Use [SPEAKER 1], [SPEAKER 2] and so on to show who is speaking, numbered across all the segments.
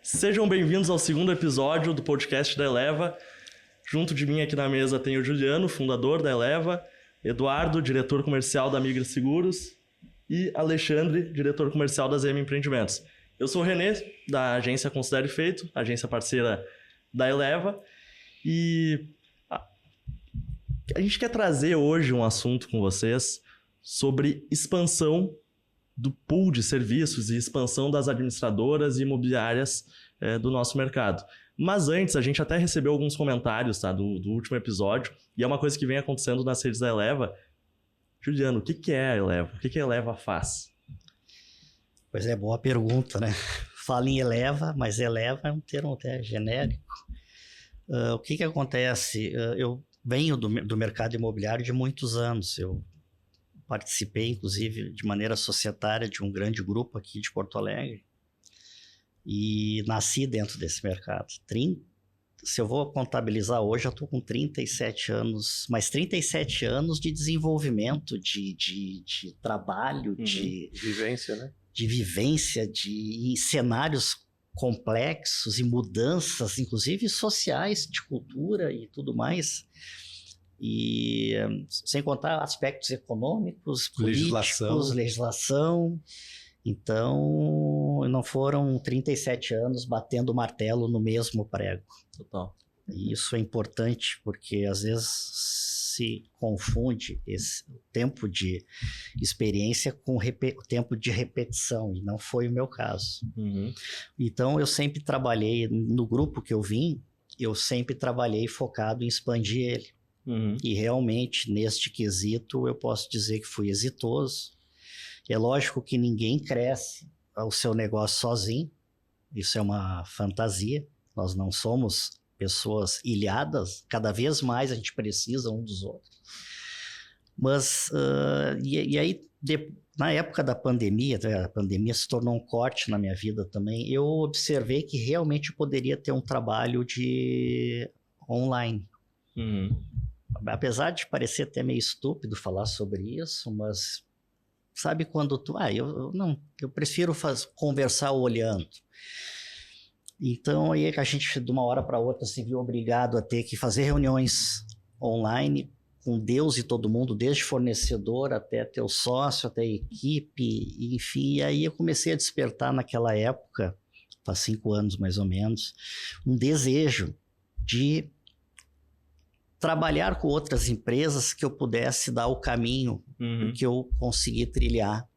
[SPEAKER 1] Sejam bem-vindos ao segundo episódio do podcast da Eleva. Junto de mim aqui na mesa tem o Juliano, fundador da Eleva, Eduardo, diretor comercial da Migra Seguros e Alexandre, diretor comercial da ZM Empreendimentos. Eu sou o Renê, da agência Considere Feito, agência parceira da Eleva, e a gente quer trazer hoje um assunto com vocês sobre expansão do pool de serviços e expansão das administradoras e imobiliárias do nosso mercado. Mas antes, a gente até recebeu alguns comentários do último episódio, e é uma coisa que vem acontecendo nas redes da Eleva. Juliano, o que é a Eleva? O que a Eleva faz?
[SPEAKER 2] Pois é, boa pergunta, né? Fala em Eleva, mas Eleva é um termo até genérico. O que acontece? Eu venho do mercado imobiliário de muitos anos. Eu participei, inclusive, de maneira societária de um grande grupo aqui de Porto Alegre e nasci dentro desse mercado. Se eu vou contabilizar hoje, eu estou com 37 anos, mas 37 anos de desenvolvimento, de trabalho, de
[SPEAKER 3] vivência, né?
[SPEAKER 2] De vivência, em cenários complexos e mudanças, inclusive sociais, de cultura e tudo mais. E sem contar aspectos econômicos, políticos, legislação. Então, não foram 37 anos batendo o martelo no mesmo prego.
[SPEAKER 1] Total.
[SPEAKER 2] E isso é importante porque às vezes se confunde o tempo de experiência com o tempo de repetição, e não foi o meu caso.
[SPEAKER 1] Uhum.
[SPEAKER 2] Então, eu sempre trabalhei, no grupo que eu vim, eu sempre trabalhei focado em expandir ele.
[SPEAKER 1] Uhum.
[SPEAKER 2] E realmente, neste quesito, eu posso dizer que fui exitoso. É lógico que ninguém cresce o seu negócio sozinho, isso é uma fantasia, nós não somos pessoas ilhadas, cada vez mais a gente precisa um dos outros. Mas, e aí, na época da pandemia, a pandemia se tornou um corte na minha vida também, eu observei que realmente eu poderia ter um trabalho de online.
[SPEAKER 1] Uhum.
[SPEAKER 2] Apesar de parecer até meio estúpido falar sobre isso, mas sabe quando eu prefiro conversar olhando. Então aí a gente de uma hora para outra se viu obrigado a ter que fazer reuniões online com Deus e todo mundo, desde fornecedor até teu sócio, até equipe, enfim. E aí eu comecei a despertar naquela época, faz 5 anos mais ou menos, um desejo de trabalhar com outras empresas que eu pudesse dar o caminho que eu consegui trilhar.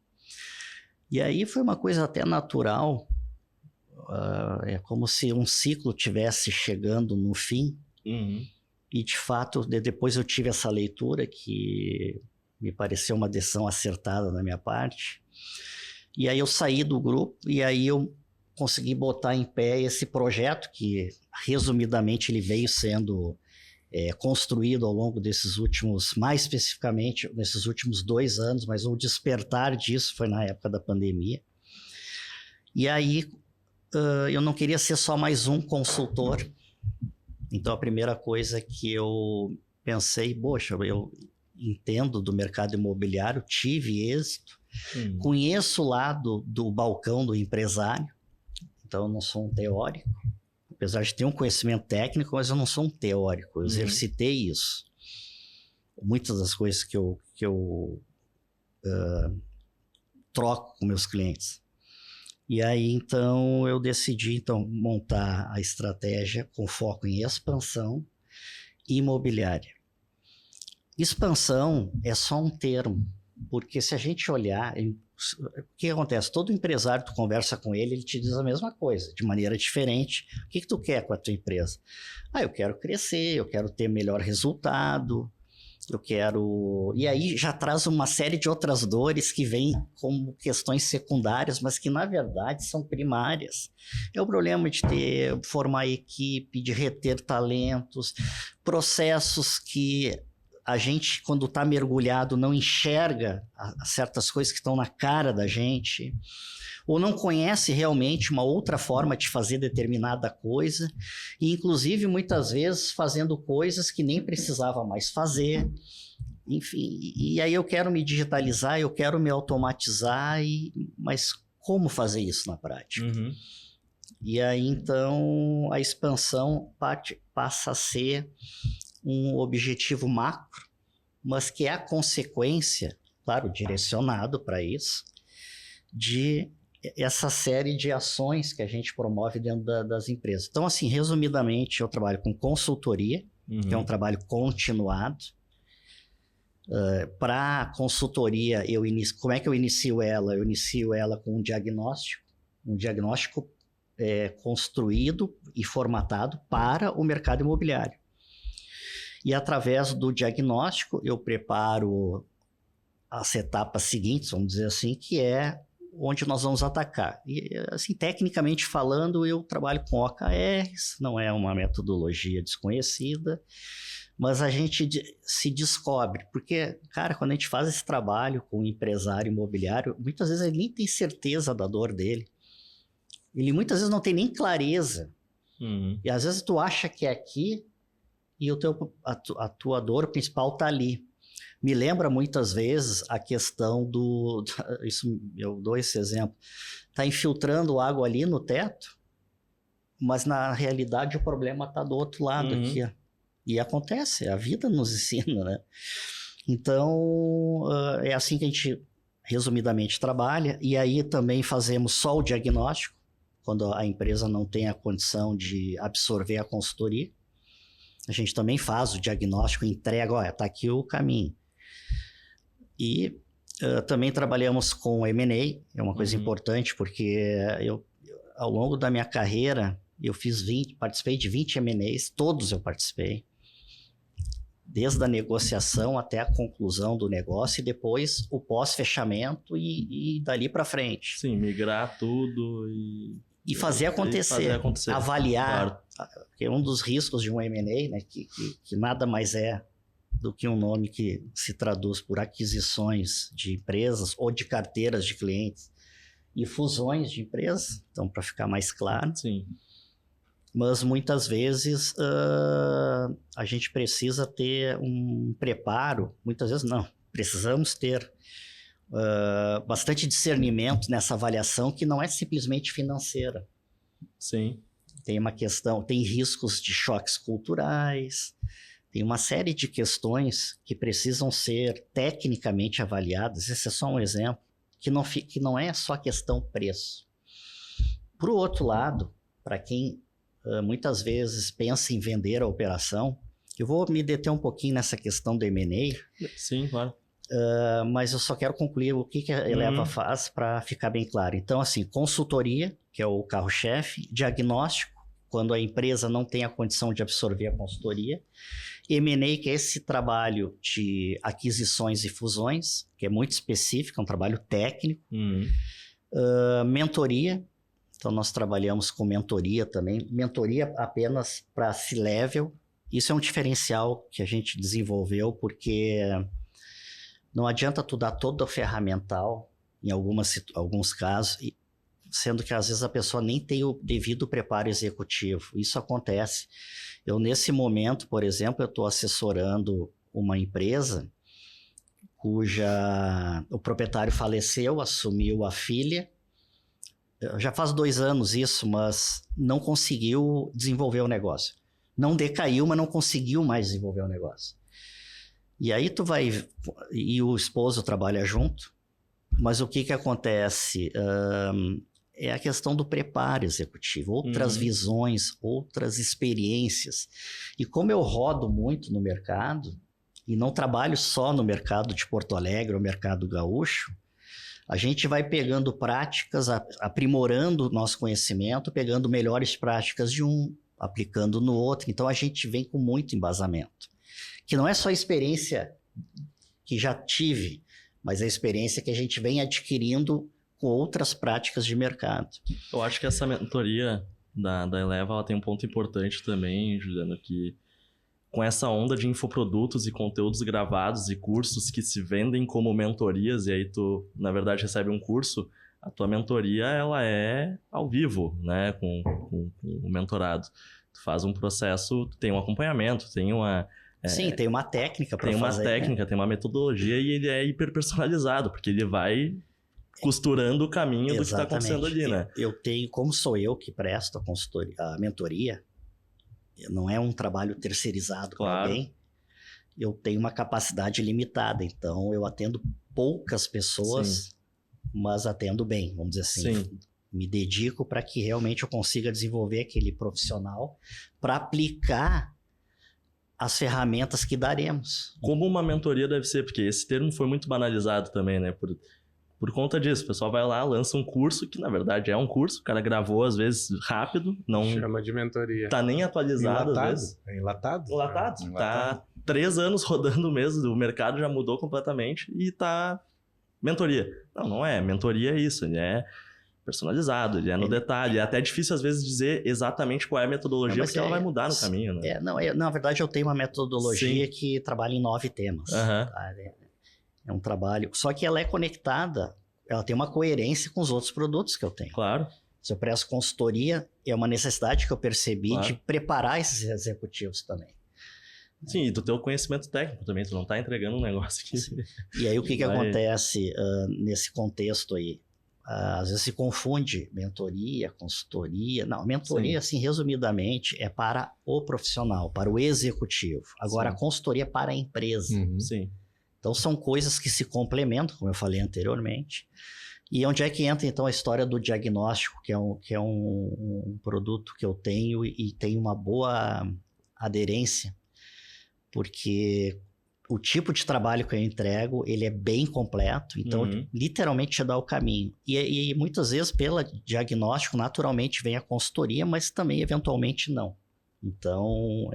[SPEAKER 2] E aí foi uma coisa até natural, é como se um ciclo tivesse chegando no fim, e de fato depois eu tive essa leitura que me pareceu uma decisão acertada da minha parte, e aí eu saí do grupo, e aí eu consegui botar em pé esse projeto que resumidamente ele veio sendo construído ao longo desses últimos, mais especificamente, nesses últimos 2 anos, mas o despertar disso foi na época da pandemia. E aí, eu não queria ser só mais um consultor. Então, a primeira coisa que eu pensei, poxa, eu entendo do mercado imobiliário, tive êxito, conheço o lado do balcão do empresário, então eu não sou um teórico, apesar de ter um conhecimento técnico, mas eu não sou um teórico, eu exercitei isso. Muitas das coisas que eu troco com meus clientes. E aí, então, eu decidi montar a estratégia com foco em expansão imobiliária. Expansão é só um termo, porque se a gente olhar, o que acontece? Todo empresário, tu conversa com ele, ele te diz a mesma coisa, de maneira diferente. O que tu quer com a tua empresa? Eu quero crescer, eu quero ter melhor resultado, eu quero... E aí já traz uma série de outras dores que vêm como questões secundárias, mas que na verdade são primárias. É o problema de formar equipe, de reter talentos, processos que a gente, quando está mergulhado, não enxerga certas coisas que estão na cara da gente, ou não conhece realmente uma outra forma de fazer determinada coisa, e inclusive muitas vezes fazendo coisas que nem precisava mais fazer. Enfim, e aí eu quero me digitalizar, eu quero me automatizar, mas como fazer isso na prática? E aí, então, a expansão passa a ser um objetivo macro, mas que é a consequência, claro, direcionado para isso, de essa série de ações que a gente promove dentro das empresas. Então, assim, resumidamente, eu trabalho com consultoria, que é um trabalho continuado. Para a consultoria, como é que eu inicio ela? Eu inicio ela com um diagnóstico construído e formatado para o mercado imobiliário. E através do diagnóstico, eu preparo as etapas seguintes, vamos dizer assim, que é onde nós vamos atacar. E, assim, tecnicamente falando, eu trabalho com OKRs, não é uma metodologia desconhecida, mas a gente se descobre, porque, cara, quando a gente faz esse trabalho com o empresário imobiliário, muitas vezes ele nem tem certeza da dor dele. Ele muitas vezes não tem nem clareza. E às vezes tu acha que é aqui e a tua dor principal está ali. Me lembra muitas vezes a questão eu dou esse exemplo, está infiltrando água ali no teto, mas na realidade o problema está do outro lado aqui, ó. E acontece, a vida nos ensina, né? Então, é assim que a gente resumidamente trabalha, e aí também fazemos só o diagnóstico, quando a empresa não tem a condição de absorver a consultoria. A gente também faz o diagnóstico, entrega, olha, está aqui o caminho. E também trabalhamos com M&A, é uma coisa importante, porque ao longo da minha carreira, eu participei de 20 M&As, todos eu participei, desde a negociação até a conclusão do negócio e depois o pós-fechamento e dali para frente.
[SPEAKER 1] Sim, migrar tudo
[SPEAKER 2] e fazer acontecer, avaliar, claro. Porque um dos riscos de um M&A, né, que nada mais é do que um nome que se traduz por aquisições de empresas ou de carteiras de clientes e fusões de empresas, então para ficar mais claro.
[SPEAKER 1] Sim.
[SPEAKER 2] Mas muitas vezes a gente precisa ter um preparo, muitas vezes não, precisamos ter bastante discernimento nessa avaliação que não é simplesmente financeira.
[SPEAKER 1] Sim.
[SPEAKER 2] Tem uma questão, tem riscos de choques culturais, tem uma série de questões que precisam ser tecnicamente avaliadas. Esse é só um exemplo, que não é só questão preço. Por outro lado, para quem muitas vezes pensa em vender a operação, eu vou me deter um pouquinho nessa questão do M&A.
[SPEAKER 1] Sim, claro.
[SPEAKER 2] Mas eu só quero concluir o que a Eleva faz para ficar bem claro. Então, assim, consultoria, que é o carro-chefe, diagnóstico, quando a empresa não tem a condição de absorver a consultoria, M&A, que é esse trabalho de aquisições e fusões, que é muito específico, é um trabalho técnico, mentoria, então nós trabalhamos com mentoria também, mentoria apenas para C-Level, isso é um diferencial que a gente desenvolveu, porque não adianta tu dar todo o ferramental, em alguns casos, sendo que às vezes a pessoa nem tem o devido preparo executivo. Isso acontece. Eu, nesse momento, por exemplo, eu estou assessorando uma empresa o proprietário faleceu, assumiu a filha. Já faz 2 anos isso, mas não conseguiu desenvolver o negócio. Não decaiu, mas não conseguiu mais desenvolver o negócio. E aí e o esposo trabalha junto, mas o que acontece? É a questão do preparo executivo, outras visões, outras experiências. E como eu rodo muito no mercado, e não trabalho só no mercado de Porto Alegre, ou mercado gaúcho, a gente vai pegando práticas, aprimorando o nosso conhecimento, pegando melhores práticas de um, aplicando no outro. Então, a gente vem com muito embasamento. Que não é só a experiência que já tive, mas a experiência que a gente vem adquirindo com outras práticas de mercado.
[SPEAKER 1] Eu acho que essa mentoria da Eleva, ela tem um ponto importante também, Juliano, que com essa onda de infoprodutos e conteúdos gravados e cursos que se vendem como mentorias, e aí tu, na verdade, recebe um curso, a tua mentoria, ela é ao vivo, né, com o mentorado. Tu faz um processo, tu tem um acompanhamento, tem uma...
[SPEAKER 2] Sim, tem uma técnica para fazer.
[SPEAKER 1] Tem uma técnica, tem uma metodologia e ele é hiper personalizado, porque ele vai costurando o caminho do que está
[SPEAKER 2] Exatamente.
[SPEAKER 1] acontecendo ali, né?
[SPEAKER 2] Eu tenho, como sou eu que presto a mentoria, não é um trabalho terceirizado com
[SPEAKER 1] Claro.
[SPEAKER 2] alguém, eu tenho uma capacidade limitada, então eu atendo poucas pessoas, mas atendo bem, vamos dizer assim.
[SPEAKER 1] Sim.
[SPEAKER 2] Me dedico para que realmente eu consiga desenvolver aquele profissional para aplicar as ferramentas que daremos.
[SPEAKER 1] Como uma mentoria deve ser, porque esse termo foi muito banalizado também, né? Por conta disso, o pessoal vai lá, lança um curso, que na verdade é um curso, o cara gravou às vezes rápido, não
[SPEAKER 3] Chama de mentoria.
[SPEAKER 1] tá nem atualizado
[SPEAKER 3] Enlatado.
[SPEAKER 1] às vezes.
[SPEAKER 3] É enlatado?
[SPEAKER 1] Enlatado.
[SPEAKER 3] É,
[SPEAKER 1] Tá 3 anos rodando mesmo, o mercado já mudou completamente e tá mentoria. Não é. Mentoria é isso, ele é personalizado, ele é no detalhe. É até difícil às vezes dizer exatamente qual é a metodologia, porque ela vai mudar no caminho, né?
[SPEAKER 2] Na verdade eu tenho uma metodologia
[SPEAKER 1] Sim.
[SPEAKER 2] que trabalha em 9 temas.
[SPEAKER 1] Aham.
[SPEAKER 2] Tá? É um trabalho, só que ela é conectada, ela tem uma coerência com os outros produtos que eu tenho.
[SPEAKER 1] Claro.
[SPEAKER 2] Se eu presto consultoria, é uma necessidade que eu percebi
[SPEAKER 1] Claro.
[SPEAKER 2] de preparar esses executivos também.
[SPEAKER 1] Sim, e do teu conhecimento técnico também, tu não tá entregando um negócio que...
[SPEAKER 2] E aí o que
[SPEAKER 1] Vai.
[SPEAKER 2] acontece nesse contexto aí? Às vezes se confunde mentoria, consultoria. Não, mentoria, assim, resumidamente, é para o profissional, para o executivo. Agora,
[SPEAKER 1] Sim.
[SPEAKER 2] a consultoria é para a empresa.
[SPEAKER 3] Uhum.
[SPEAKER 1] Sim.
[SPEAKER 2] Então, são coisas que se complementam, como eu falei anteriormente. E onde é que entra, então, a história do diagnóstico, que é um produto que eu tenho e tem uma boa aderência, porque o tipo de trabalho que eu entrego, ele é bem completo, então, literalmente, te dá o caminho. E muitas vezes, pelo diagnóstico, naturalmente, vem a consultoria, mas também, eventualmente, não. Então,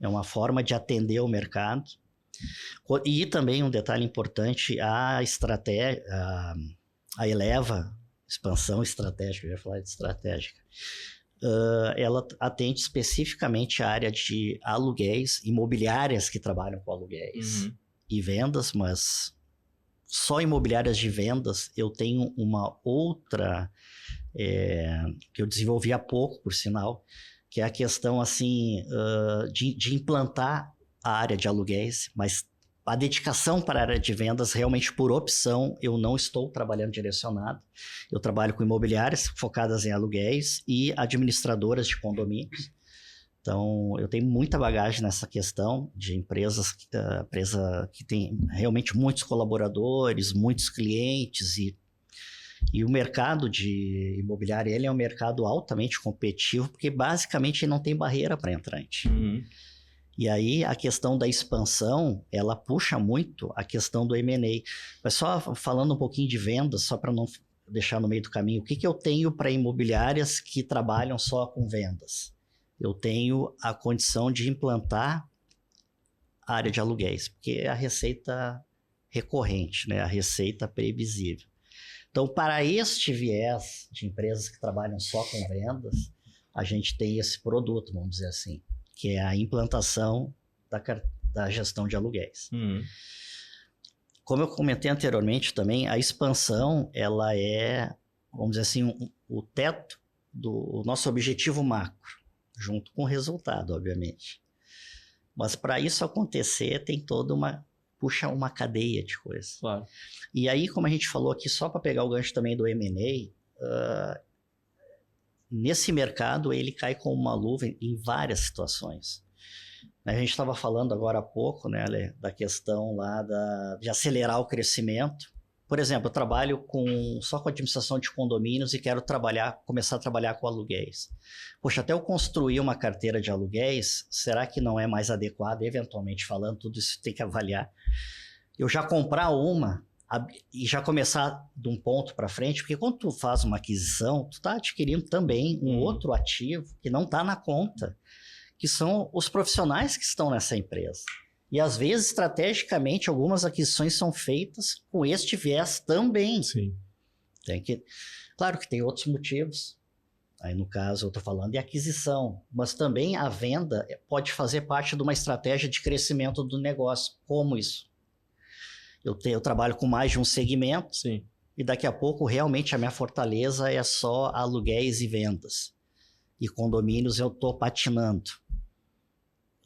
[SPEAKER 2] é uma forma de atender o mercado. E também um detalhe importante, a estratégia, a Eleva, expansão estratégica, eu ia falar de estratégica, ela atende especificamente a área de aluguéis, imobiliárias que trabalham com aluguéis e vendas, mas só imobiliárias de vendas eu tenho uma outra que eu desenvolvi há pouco, por sinal, que é a questão assim, de implantar a área de aluguéis, mas a dedicação para a área de vendas, realmente por opção, eu não estou trabalhando direcionado. Eu trabalho com imobiliárias focadas em aluguéis e administradoras de condomínios. Então, eu tenho muita bagagem nessa questão de empresa que tem realmente muitos colaboradores, muitos clientes e o mercado de imobiliário, ele é um mercado altamente competitivo, porque basicamente não tem barreira para entrante. E aí, a questão da expansão, ela puxa muito a questão do M&A. Mas só falando um pouquinho de vendas, só para não deixar no meio do caminho, o que eu tenho para imobiliárias que trabalham só com vendas? Eu tenho a condição de implantar a área de aluguéis, porque é a receita recorrente, né? A receita previsível. Então, para este viés de empresas que trabalham só com vendas, a gente tem esse produto, vamos dizer assim, que é a implantação da gestão de aluguéis. Como eu comentei anteriormente também, a expansão, ela é, vamos dizer assim, o teto do nosso objetivo macro, junto com o resultado, obviamente. Mas para isso acontecer, tem puxa uma cadeia de coisas.
[SPEAKER 1] Claro.
[SPEAKER 2] E aí, como a gente falou aqui, só para pegar o gancho também do M&A, nesse mercado, ele cai como uma luva em várias situações. A gente estava falando agora há pouco, né, Ale, da questão lá de acelerar o crescimento. Por exemplo, eu trabalho só com administração de condomínios e quero começar a trabalhar com aluguéis. Poxa, até eu construir uma carteira de aluguéis, será que não é mais adequado, eventualmente falando, tudo isso tem que avaliar. Eu já comprar uma e já começar de um ponto para frente, porque quando tu faz uma aquisição, tu está adquirindo também um outro ativo que não está na conta, que são os profissionais que estão nessa empresa. E às vezes, estrategicamente, algumas aquisições são feitas com este viés também.
[SPEAKER 3] Sim.
[SPEAKER 2] Claro que tem outros motivos. Aí, no caso, eu estou falando de aquisição, mas também a venda pode fazer parte de uma estratégia de crescimento do negócio. Como isso? Eu trabalho com mais de um segmento.
[SPEAKER 1] Sim.
[SPEAKER 2] E daqui a pouco, realmente, a minha fortaleza é só aluguéis e vendas. E condomínios eu estou patinando.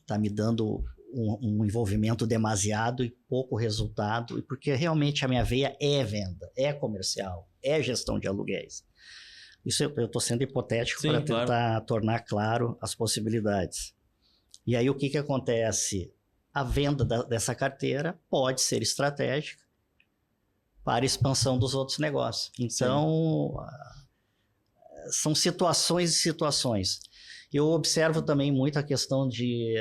[SPEAKER 2] Está me dando um envolvimento demasiado e pouco resultado, e porque realmente a minha veia é venda, é comercial, é gestão de aluguéis. Isso eu estou sendo hipotético para tentar tornar claro as possibilidades. E aí o que acontece? A venda dessa carteira pode ser estratégica para a expansão dos outros negócios. Então, são situações e situações. Eu observo também muito a questão de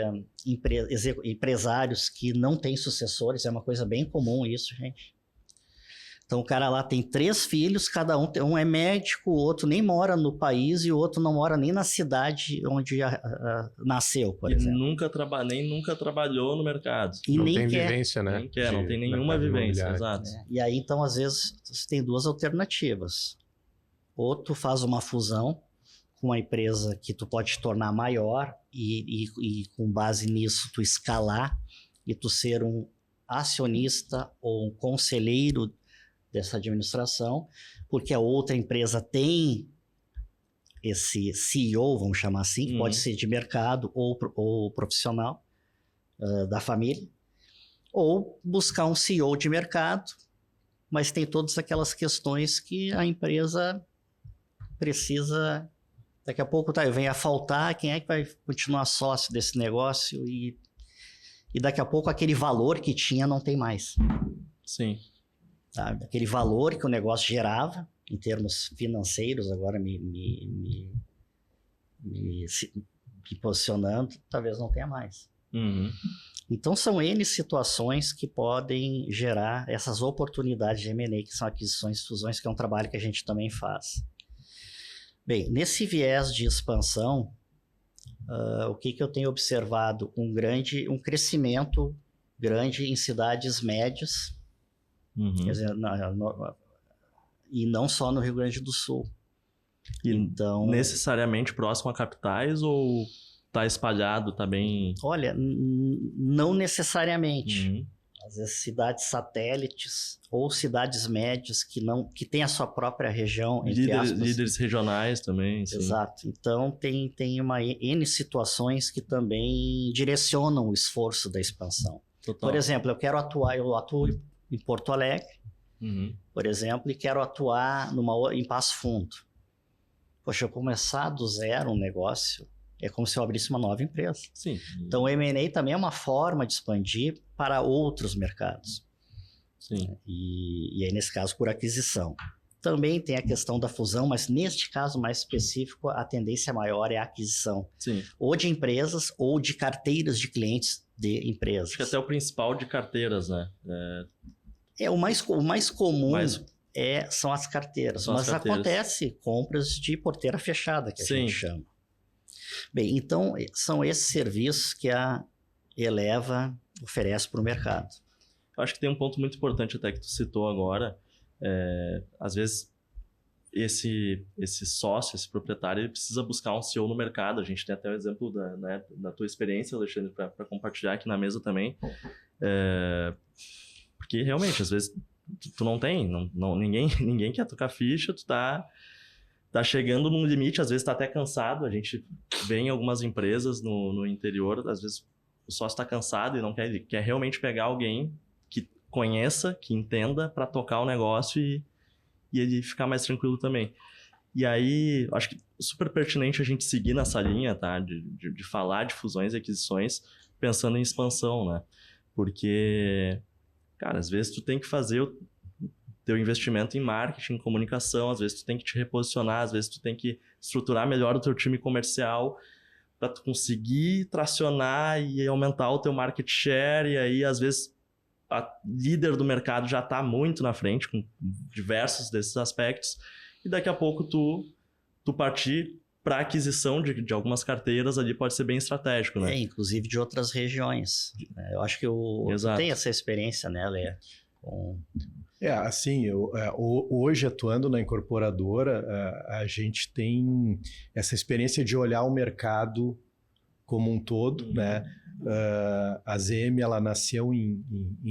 [SPEAKER 2] empresários que não têm sucessores, é uma coisa bem comum isso, gente. Então o cara lá tem 3 filhos, cada um é médico, o outro nem mora no país e o outro não mora nem na cidade onde nasceu, por exemplo.
[SPEAKER 1] Nunca trabalhou no mercado.
[SPEAKER 3] E não tem vivência, né?
[SPEAKER 1] Não tem nenhuma vivência, exato.
[SPEAKER 2] E aí, então, às vezes, você tem 2 alternativas. Ou tu faz uma fusão com uma empresa que tu pode te tornar maior e com base nisso tu escalar e tu ser um acionista ou um conselheiro dessa administração, porque a outra empresa tem esse CEO, vamos chamar assim, que pode ser de mercado ou profissional da família, ou buscar um CEO de mercado, mas tem todas aquelas questões que a empresa precisa, daqui a pouco vem a faltar, quem é que vai continuar sócio desse negócio e daqui a pouco aquele valor que tinha não tem mais.
[SPEAKER 1] Sim.
[SPEAKER 2] Sabe? Aquele valor que o negócio gerava, em termos financeiros, agora me posicionando, talvez não tenha mais. Então, são N situações que podem gerar essas oportunidades de M&A, que são aquisições e fusões, que é um trabalho que a gente também faz. Bem, nesse viés de expansão, o que eu tenho observado? Um crescimento grande em cidades médias, quer dizer, e não só no Rio Grande do Sul.
[SPEAKER 1] E
[SPEAKER 2] então,
[SPEAKER 1] necessariamente próximo a capitais ou está espalhado, está bem...
[SPEAKER 2] Olha, não necessariamente. Às vezes cidades satélites ou cidades médias que têm a sua própria região, entre aspas.
[SPEAKER 1] Líderes regionais também. Sim.
[SPEAKER 2] Exato. Então, tem uma N situações que também direcionam o esforço da expansão.
[SPEAKER 1] Total.
[SPEAKER 2] Por exemplo, eu atuo em Porto Alegre, por exemplo, e quero atuar em Passo Fundo. Poxa, eu começar do zero um negócio é como se eu abrisse uma nova empresa.
[SPEAKER 1] Sim.
[SPEAKER 2] Então, o M&A também é uma forma de expandir para outros mercados.
[SPEAKER 1] Sim.
[SPEAKER 2] E aí, nesse caso, por aquisição. Também tem a questão da fusão, mas neste caso mais específico, a tendência maior é a aquisição.
[SPEAKER 1] Sim.
[SPEAKER 2] Ou de empresas ou de carteiras de clientes de empresas.
[SPEAKER 1] Acho que até o principal de carteiras, né?
[SPEAKER 2] O mais comum são as carteiras. Mas acontece compras de porteira fechada, que a gente chama. Bem, então, são esses serviços que a Eleva oferece para o mercado.
[SPEAKER 1] Eu acho que tem um ponto muito importante até que tu citou agora. Às vezes, esse sócio, esse proprietário, ele precisa buscar um CEO no mercado. A gente tem até o exemplo da tua experiência, Alexandre, para compartilhar aqui na mesa também. Porque, realmente, às vezes, tu não tem, ninguém quer tocar ficha, tu tá chegando num limite, às vezes tá até cansado. A gente vê em algumas empresas no interior, às vezes o sócio está cansado e não quer realmente pegar alguém que conheça, que entenda para tocar o negócio e ele ficar mais tranquilo também. E aí, acho que super pertinente a gente seguir nessa linha, tá? De falar de fusões e aquisições pensando em expansão, né? Porque, cara, às vezes tu tem que fazer o teu investimento em marketing, em comunicação, às vezes tu tem que te reposicionar, às vezes tu tem que estruturar melhor o teu time comercial para tu conseguir tracionar e aumentar o teu market share, e aí às vezes a líder do mercado já está muito na frente com diversos desses aspectos, e daqui a pouco tu partir para aquisição de algumas carteiras ali pode ser bem estratégico, né?
[SPEAKER 2] Inclusive de outras regiões. Eu acho que eu tenho essa experiência, né, Lê?
[SPEAKER 3] Assim, hoje atuando na incorporadora, a gente tem essa experiência de olhar o mercado como um todo, né? A ZM, ela nasceu em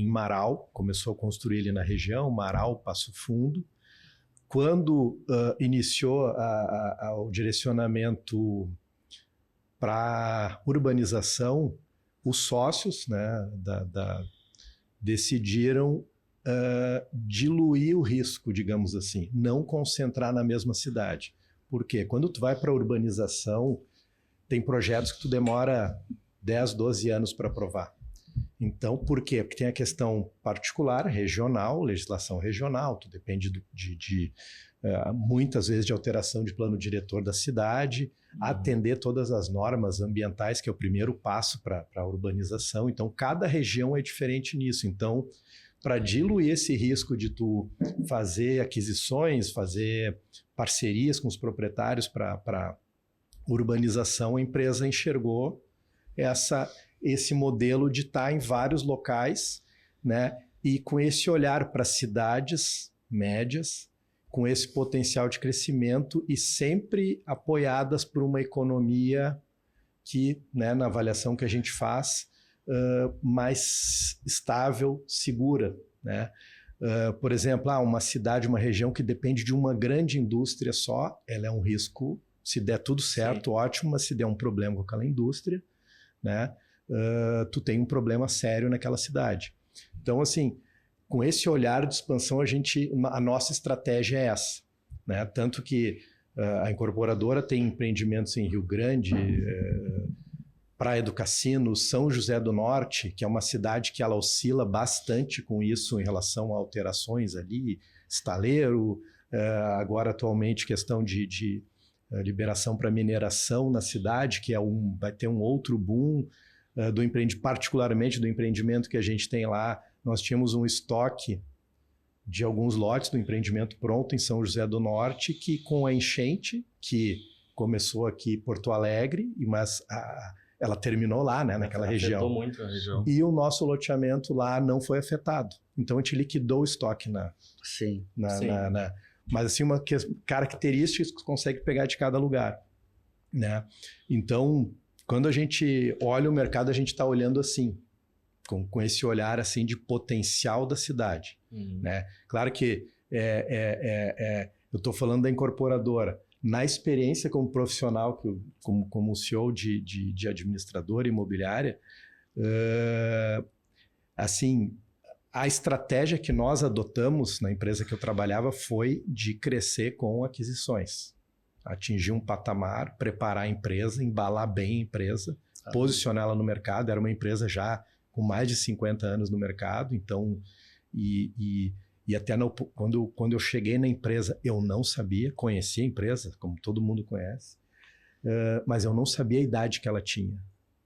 [SPEAKER 3] Marau, começou a construir ali na região, Marau, Passo Fundo. Quando iniciou o direcionamento para urbanização, os sócios, né, decidiram diluir o risco, digamos assim, não concentrar na mesma cidade. Por quê? Quando tu vai para a urbanização, tem projetos que tu demora 10, 12 anos para aprovar. Então, por quê? Porque tem a questão particular, regional, legislação regional, tu depende muitas vezes de alteração de plano diretor da cidade, atender todas as normas ambientais, que é o primeiro passo para a urbanização. Então, cada região é diferente nisso. Então, para diluir esse risco de tu fazer aquisições, fazer parcerias com os proprietários para urbanização, a empresa enxergou esse modelo de estar em vários locais, né? E com esse olhar para cidades médias, com esse potencial de crescimento e sempre apoiadas por uma economia que, né, na avaliação que a gente faz, mais estável, segura, né? Por exemplo, uma cidade, uma região que depende de uma grande indústria só, ela é um risco, se der tudo certo, ótimo, mas se der um problema com aquela indústria, né, tu tem um problema sério naquela cidade. Então, assim, com esse olhar de expansão, a nossa estratégia é essa, né? Tanto que a incorporadora tem empreendimentos em Rio Grande, Praia do Cassino, São José do Norte, que é uma cidade que ela oscila bastante com isso em relação a alterações ali, estaleiro, agora atualmente questão de liberação para mineração na cidade, que vai ter um outro boom, particularmente do empreendimento que a gente tem lá. Nós tínhamos um estoque de alguns lotes do empreendimento pronto em São José do Norte, que com a enchente, que começou aqui em Porto Alegre, mas ela terminou lá, né, naquela região.
[SPEAKER 1] Afetou muito a região.
[SPEAKER 3] E o nosso loteamento lá não foi afetado. Então a gente liquidou o estoque
[SPEAKER 2] Sim.
[SPEAKER 3] mas assim, uma característica que você consegue pegar de cada lugar, né? Então, quando a gente olha o mercado, a gente está olhando assim, com esse olhar assim de potencial da cidade, né? Claro que eu estou falando da incorporadora. Na experiência como profissional, como CEO de administradora imobiliária, assim, a estratégia que nós adotamos na empresa que eu trabalhava foi de crescer com aquisições. Atingir um patamar, preparar a empresa, embalar bem a empresa, posicioná-la no mercado. Era uma empresa já com mais de 50 anos no mercado, então... E até quando eu cheguei na empresa, eu não sabia, conheci a empresa, como todo mundo conhece, mas eu não sabia a idade que ela tinha.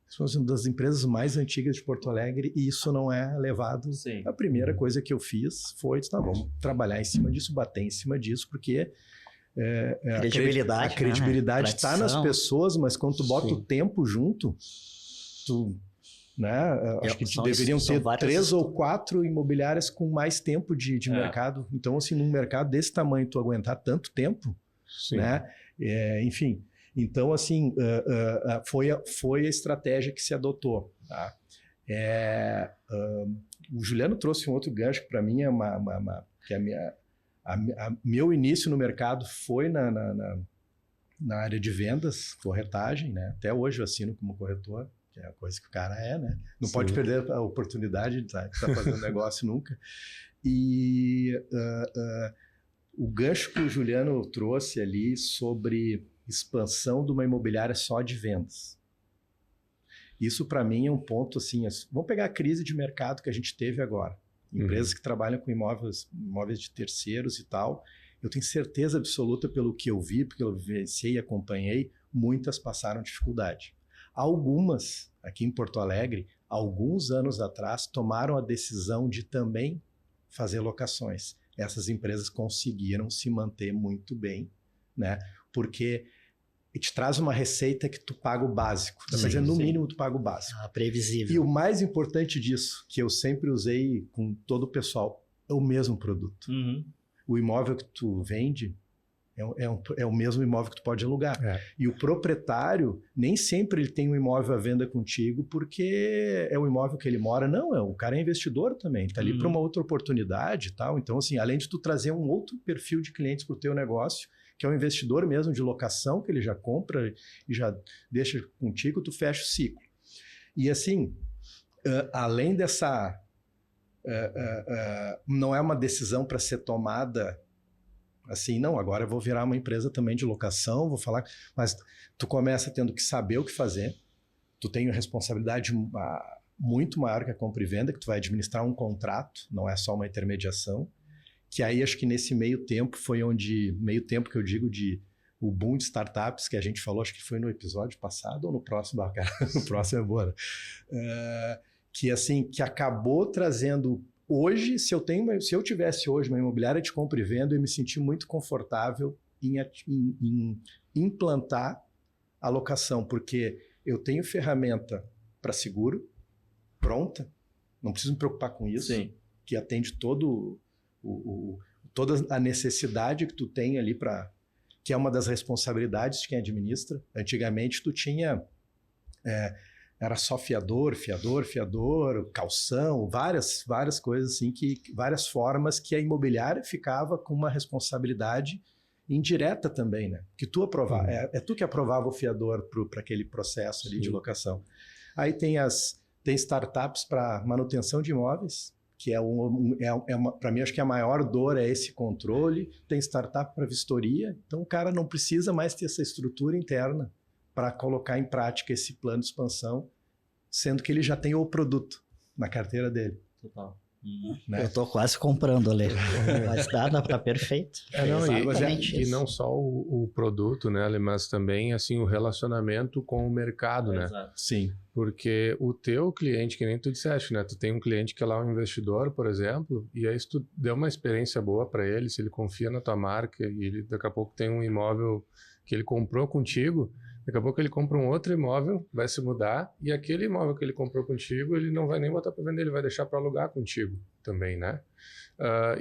[SPEAKER 3] Isso é uma das empresas mais antigas de Porto Alegre e isso não é levado. Sim. A primeira coisa que eu fiz foi, vamos trabalhar em cima disso, bater em cima disso, porque a credibilidade está nas pessoas, mas quando tu bota o tempo junto, né? Acho que deveriam ter 3 ou 4 imobiliárias com mais tempo de mercado. Então, assim, num mercado desse tamanho, tu aguentar tanto tempo, né? Enfim, então, assim, foi a estratégia que se adotou. Tá? O Juliano trouxe um outro gancho para mim, meu início no mercado foi na área de vendas, corretagem, né? Até hoje eu assino como corretor, que é a coisa que o cara né? Não pode perder a oportunidade de estar fazendo negócio nunca. E o gancho que o Juliano trouxe ali sobre expansão de uma imobiliária só de vendas. Isso, para mim, é um ponto assim... Vamos pegar a crise de mercado que a gente teve agora. Empresas que trabalham com imóveis de terceiros e tal. Eu tenho certeza absoluta, pelo que eu vi, porque eu vivenciei e acompanhei, muitas passaram dificuldade. Algumas, aqui em Porto Alegre, alguns anos atrás, tomaram a decisão de também fazer locações. Essas empresas conseguiram se manter muito bem, né? Porque te traz uma receita que tu paga o básico. Mas no mínimo tu paga o básico.
[SPEAKER 2] Previsível.
[SPEAKER 3] E o mais importante disso, que eu sempre usei com todo o pessoal, é o mesmo produto. O imóvel que tu vende é o mesmo imóvel que tu pode alugar. E o proprietário, nem sempre ele tem um imóvel à venda contigo porque é o imóvel que ele mora. Não, o cara é investidor também. Está ali para uma outra oportunidade e tal. Então, assim, além de tu trazer um outro perfil de clientes para o teu negócio, que é um investidor mesmo de locação, que ele já compra e já deixa contigo, tu fecha o ciclo. E assim, além dessa... não é uma decisão para ser tomada assim, não, agora eu vou virar uma empresa também de locação, vou falar... Mas tu começa tendo que saber o que fazer, tu tem uma responsabilidade muito maior que a compra e venda, que tu vai administrar um contrato, não é só uma intermediação, que aí acho que nesse meio tempo foi onde... Meio tempo que eu digo de... O boom de startups que a gente falou, acho que foi no episódio passado ou no próximo, cara, no próximo é boa, né? Que assim, que acabou trazendo hoje, se eu tivesse hoje uma imobiliária de compra e venda, eu me senti muito confortável em implantar a locação, porque eu tenho ferramenta para seguro pronta, não preciso me preocupar com isso,
[SPEAKER 1] Sim.
[SPEAKER 3] que atende toda a necessidade que tu tem ali para... que é uma das responsabilidades de quem administra. Antigamente tu tinha... era só fiador, calção, várias coisas assim, várias formas que a imobiliária ficava com uma responsabilidade indireta também, né? Que tu aprovava, é tu que aprovava o fiador para aquele processo ali de locação. Aí tem startups para manutenção de imóveis, que para mim acho que a maior dor é esse controle. Tem startup para vistoria, então o cara não precisa mais ter essa estrutura interna para colocar em prática esse plano de expansão, sendo que ele já tem o produto na carteira dele.
[SPEAKER 1] Total.
[SPEAKER 3] Né?
[SPEAKER 2] Eu estou quase comprando ali, mas dá para perfeito.
[SPEAKER 4] E não só o produto, né, mas também assim, o relacionamento com o mercado, né?
[SPEAKER 1] Exato.
[SPEAKER 3] Sim.
[SPEAKER 4] Porque o teu cliente, que nem tu disseste, né? Tu tem um cliente que é lá um investidor, por exemplo, e aí se tu der uma experiência boa para ele, se ele confia na tua marca e ele daqui a pouco tem um imóvel que ele comprou contigo, daqui a pouco ele compra um outro imóvel, vai se mudar, e aquele imóvel que ele comprou contigo, ele não vai nem botar para vender, ele vai deixar para alugar contigo também, né?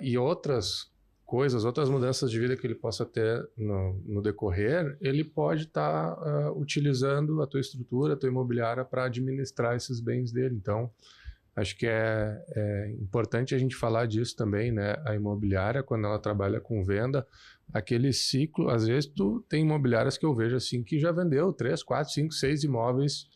[SPEAKER 4] E outras coisas, outras mudanças de vida que ele possa ter no decorrer, ele pode estar utilizando a tua estrutura, a tua imobiliária para administrar esses bens dele. Então, acho que é importante a gente falar disso também, né? A imobiliária, quando ela trabalha com venda, aquele ciclo, às vezes tu tem imobiliárias que eu vejo assim que já vendeu 3, 4, 5, 6 imóveis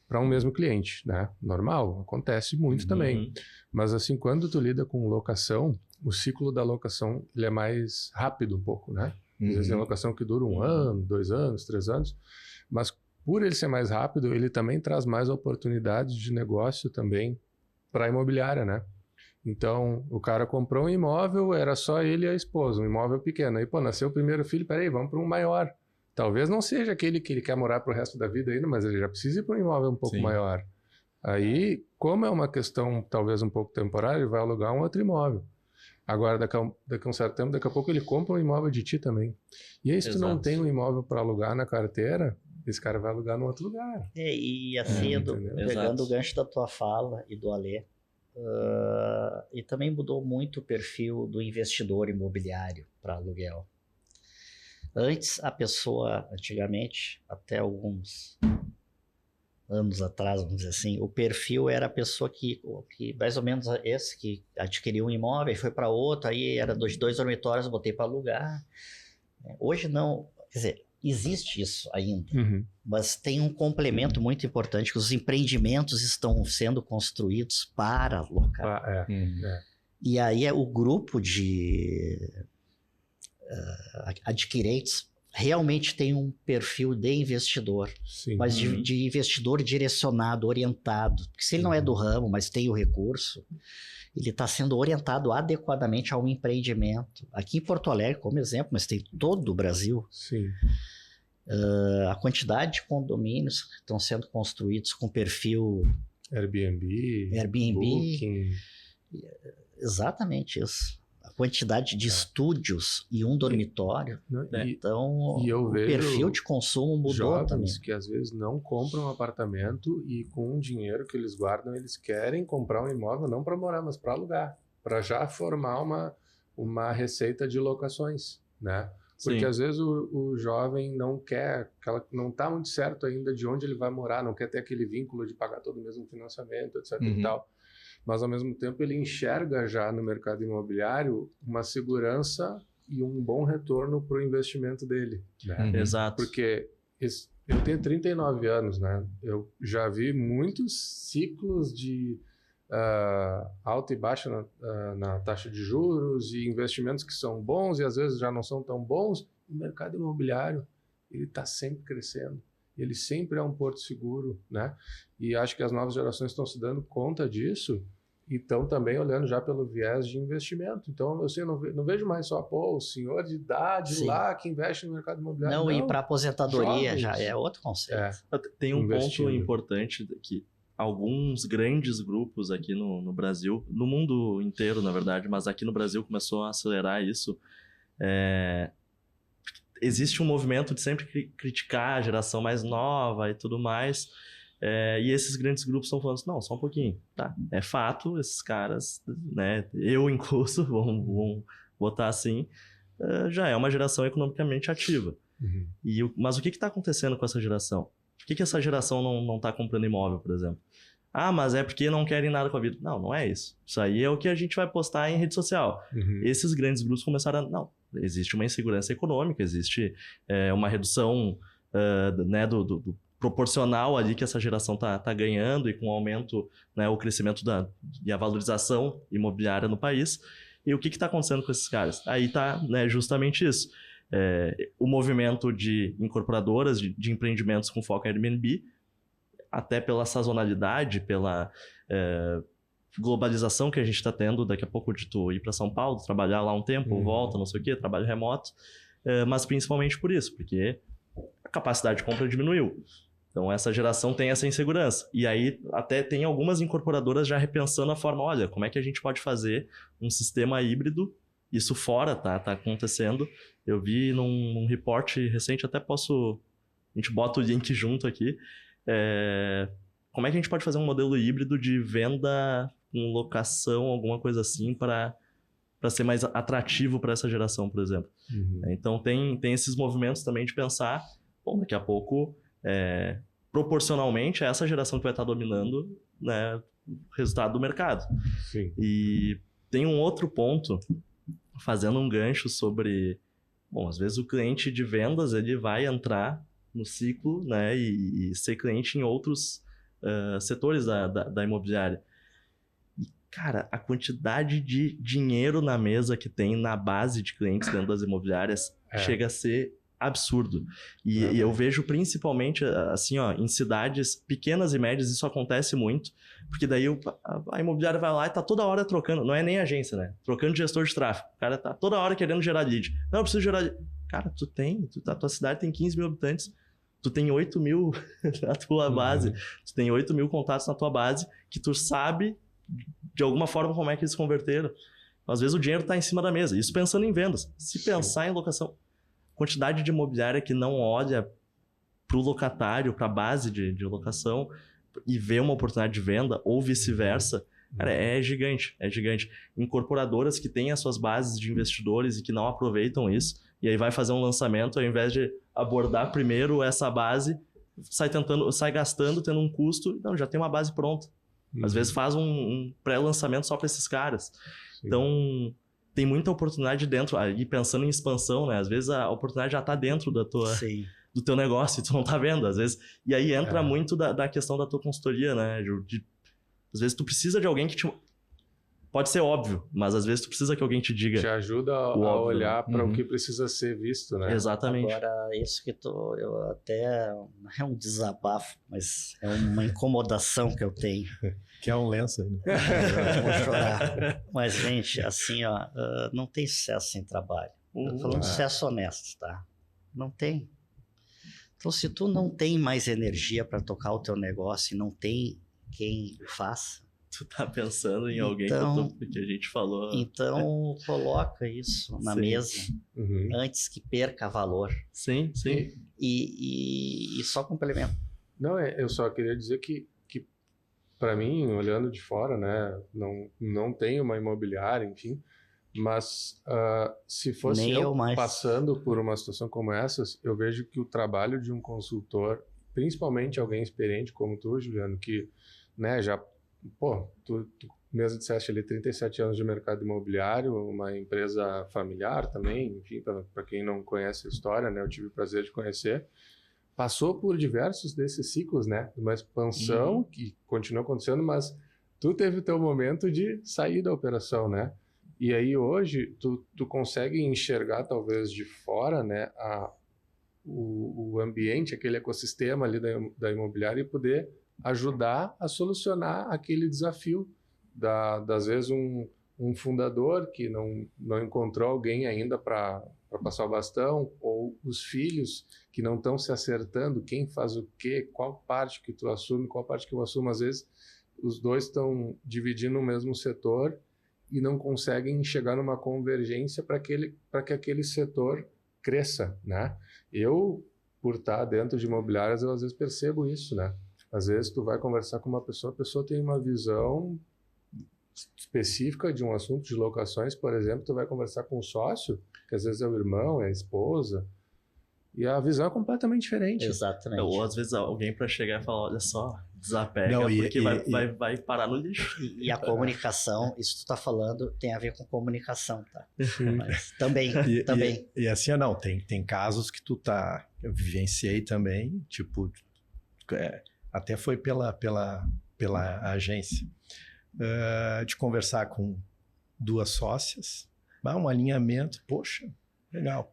[SPEAKER 4] para um mesmo cliente, né? Normal, acontece muito também. Mas assim, quando tu lida com locação, o ciclo da locação ele é mais rápido um pouco, né? Às vezes tem locação que dura 1 ano, 2 anos, 3 anos, mas por ele ser mais rápido, ele também traz mais oportunidades de negócio também para a imobiliária, né? Então, o cara comprou um imóvel, era só ele e a esposa, um imóvel pequeno. Aí, nasceu o primeiro filho, peraí, vamos para um maior. Talvez não seja aquele que ele quer morar para o resto da vida ainda, mas ele já precisa ir para um imóvel um pouco maior. Aí, como é uma questão talvez um pouco temporária, ele vai alugar um outro imóvel. Agora, daqui a um certo tempo, daqui a pouco ele compra um imóvel de ti também. E aí, se tu não tem um imóvel para alugar na carteira, esse cara vai alugar num outro lugar.
[SPEAKER 2] E assim, pegando o gancho da tua fala e do Alê, e também mudou muito o perfil do investidor imobiliário para aluguel. Antes, antigamente, até alguns anos atrás, vamos dizer assim, o perfil era a pessoa que mais ou menos esse, que adquiriu um imóvel e foi para outro, aí era 2 dormitórios, eu botei para alugar. Hoje não, quer dizer, existe isso ainda, mas tem um complemento muito importante, que os empreendimentos estão sendo construídos para alocar. E aí o grupo de adquirentes realmente tem um perfil de investidor, mas de investidor direcionado, orientado. Porque se ele não é do ramo, mas tem o recurso, ele está sendo orientado adequadamente a um empreendimento. Aqui em Porto Alegre, como exemplo, mas tem todo o Brasil. A quantidade de condomínios que estão sendo construídos com perfil
[SPEAKER 4] Airbnb,
[SPEAKER 2] Booking. Exatamente isso. A quantidade de estúdios e um dormitório. Então, o perfil de consumo mudou também.
[SPEAKER 4] Jovens que às vezes não compram um apartamento e com o dinheiro que eles guardam, eles querem comprar um imóvel não para morar, mas para alugar, para já formar uma receita de locações, né? Porque às vezes o jovem não quer, não está muito certo ainda de onde ele vai morar, não quer ter aquele vínculo de pagar todo o mesmo financiamento, etc. e tal. Mas ao mesmo tempo ele enxerga já no mercado imobiliário uma segurança e um bom retorno para o investimento dele. Né?
[SPEAKER 1] Exato.
[SPEAKER 4] Porque Eu tenho 39 anos, né? Eu já vi muitos ciclos de alta e baixa na taxa de juros e investimentos que são bons e às vezes já não são tão bons. O mercado imobiliário, ele está sempre crescendo. Ele sempre é um porto seguro, né? E acho que as novas gerações estão se dando conta disso e estão também olhando já pelo viés de investimento. Então, assim, eu não vejo mais só, o senhor de idade
[SPEAKER 2] Sim.
[SPEAKER 4] lá que investe no mercado imobiliário.
[SPEAKER 2] Não, e para aposentadoria
[SPEAKER 4] jovens.
[SPEAKER 2] já é outro conceito.
[SPEAKER 1] Tem um
[SPEAKER 4] Investindo.
[SPEAKER 1] ponto importante que alguns grandes grupos aqui no Brasil, no mundo inteiro, na verdade, mas aqui no Brasil começou a acelerar isso. Existe um movimento de sempre criticar a geração mais nova e tudo mais. E esses grandes grupos estão falando assim, não, só um pouquinho, tá? É fato, esses caras, né, eu incluso, vamos botar assim, já é uma geração economicamente ativa.
[SPEAKER 4] Uhum.
[SPEAKER 1] Mas o que está acontecendo com essa geração? Por que essa geração não está comprando imóvel, por exemplo? Ah, mas é porque não querem nada com a vida. Não é isso. Isso aí é o que a gente vai postar em rede social.
[SPEAKER 4] Uhum.
[SPEAKER 1] Esses grandes grupos começaram a... Não, existe uma insegurança econômica, existe uma redução né, do proporcional ali que essa geração tá ganhando e com o aumento, né, o crescimento e a valorização imobiliária no país. E o que está acontecendo com esses caras? Aí tá, né, justamente isso. O movimento de incorporadoras, de empreendimentos com foco em Airbnb, até pela sazonalidade, pela globalização que a gente está tendo, daqui a pouco de tu ir para São Paulo, trabalhar lá um tempo, volta, não sei o quê, trabalho remoto, mas principalmente por isso, porque a capacidade de compra diminuiu. Então essa geração tem essa insegurança. E aí até tem algumas incorporadoras já repensando a forma, olha, como é que a gente pode fazer um sistema híbrido, isso fora tá acontecendo. Eu vi num report recente, até a gente bota o link junto aqui, como é que a gente pode fazer um modelo híbrido de venda com locação, alguma coisa assim, para ser mais atrativo para essa geração, por exemplo.
[SPEAKER 4] Uhum.
[SPEAKER 1] Então tem esses movimentos também de pensar, bom, daqui a pouco, proporcionalmente, é essa geração que vai estar dominando, né, o resultado do mercado.
[SPEAKER 4] Sim.
[SPEAKER 1] E tem um outro ponto, fazendo um gancho sobre... Bom, às vezes o cliente de vendas ele vai entrar no ciclo, né, e ser cliente em outros setores da imobiliária. E, cara, a quantidade de dinheiro na mesa que tem na base de clientes dentro das imobiliárias chega a ser absurdo. E eu vejo principalmente, assim, ó, em cidades pequenas e médias, isso acontece muito, porque daí a imobiliária vai lá e tá toda hora trocando, não é nem agência, né? Trocando gestor de tráfego. O cara tá toda hora querendo gerar lead. Não, eu preciso gerar lead. Cara, a tua cidade tem 15 mil habitantes, tu tem 8 mil na tua base, tu tem 8 mil contatos na tua base, que tu sabe, de alguma forma, como é que eles converteram. Às vezes o dinheiro tá em cima da mesa. Isso pensando em vendas. Se pensar em locação... Quantidade de imobiliária que não olha para o locatário, para a base de locação e vê uma oportunidade de venda ou vice-versa, cara, é gigante, é gigante. Incorporadoras que têm as suas bases de investidores e que não aproveitam isso, e aí vai fazer um lançamento, ao invés de abordar primeiro essa base, sai gastando, tendo um custo, não, já tem uma base pronta. Às vezes faz um pré-lançamento só para esses caras. Sim. Então... tem muita oportunidade dentro, e pensando em expansão, né? Às vezes a oportunidade já está dentro do teu negócio e tu não tá vendo, às vezes. E aí entra muito da questão da tua consultoria, né? Às vezes tu precisa de alguém que te... Pode ser óbvio, mas às vezes tu precisa que alguém te diga...
[SPEAKER 4] Te ajuda a olhar para o que precisa ser visto, né?
[SPEAKER 1] Exatamente.
[SPEAKER 2] Agora, isso que eu até... É um desabafo, mas é uma incomodação que eu tenho.
[SPEAKER 3] Que é um lenço aí, né?
[SPEAKER 2] Eu vou chorar. Mas, gente, assim, ó, não tem sucesso sem trabalho. Tô falando de sucesso honesto, tá? Não tem. Então, se tu não tem mais energia para tocar o teu negócio e não tem quem faça...
[SPEAKER 1] Tu tá pensando em alguém que a gente falou...
[SPEAKER 2] Então, coloca isso na mesa antes que perca valor.
[SPEAKER 1] Sim, sim.
[SPEAKER 2] E só complemento.
[SPEAKER 4] Não, eu só queria dizer que para mim, olhando de fora, né, não tenho uma imobiliária, enfim, mas se fosse eu passando por uma situação como essas, eu vejo que o trabalho de um consultor, principalmente alguém experiente como tu, Juliano, que, né, já, tu mesmo disseste ali 37 anos de mercado imobiliário, uma empresa familiar também, enfim, para quem não conhece a história, né, eu tive o prazer de conhecer, passou por diversos desses ciclos, né? Uma expansão que continua acontecendo, mas tu teve o teu momento de sair da operação, né? E aí hoje tu consegue enxergar talvez de fora, né, o ambiente, aquele ecossistema ali da imobiliária e poder ajudar a solucionar aquele desafio às vezes um fundador que não encontrou alguém ainda para passar o bastão, ou os filhos que não estão se acertando, quem faz o quê, qual parte que tu assume, qual parte que eu assumo. Às vezes os dois estão dividindo o mesmo setor e não conseguem chegar numa convergência para que aquele setor cresça, né? Eu, por estar dentro de imobiliárias, eu às vezes percebo isso, né? Às vezes tu vai conversar com uma pessoa, a pessoa tem uma visão específica de um assunto de locações, por exemplo, tu vai conversar com um sócio, que às vezes é o irmão, é a esposa, e a visão é completamente diferente.
[SPEAKER 2] Exatamente.
[SPEAKER 1] Ou às vezes alguém para chegar e falar, olha só, desapega, porque vai parar no lixo.
[SPEAKER 2] E a comunicação, isso que tu tá falando, tem a ver com comunicação, tá? Mas também.
[SPEAKER 3] E assim, não, tem casos que eu vivenciei também, tipo, até foi pela agência, de conversar com duas sócias, um alinhamento, poxa, legal.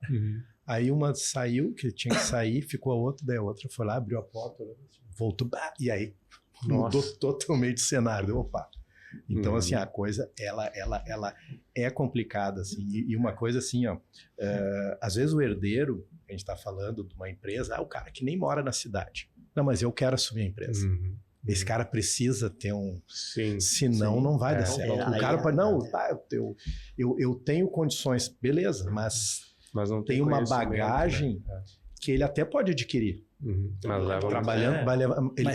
[SPEAKER 3] Aí uma saiu, que tinha que sair, ficou a outra, daí a outra foi lá, abriu a porta, voltou, e aí mudou totalmente o cenário. Opa! Então, assim, a coisa, ela é complicada, assim, e uma coisa assim, ó, às vezes o herdeiro, a gente está falando de uma empresa, o cara que nem mora na cidade. Não, mas eu quero assumir a empresa. Esse cara precisa ter senão não vai dar certo. O cara pode, eu tenho condições, beleza, mas não tem uma bagagem que ele até pode adquirir.
[SPEAKER 4] Mas leva
[SPEAKER 3] trabalhando, ele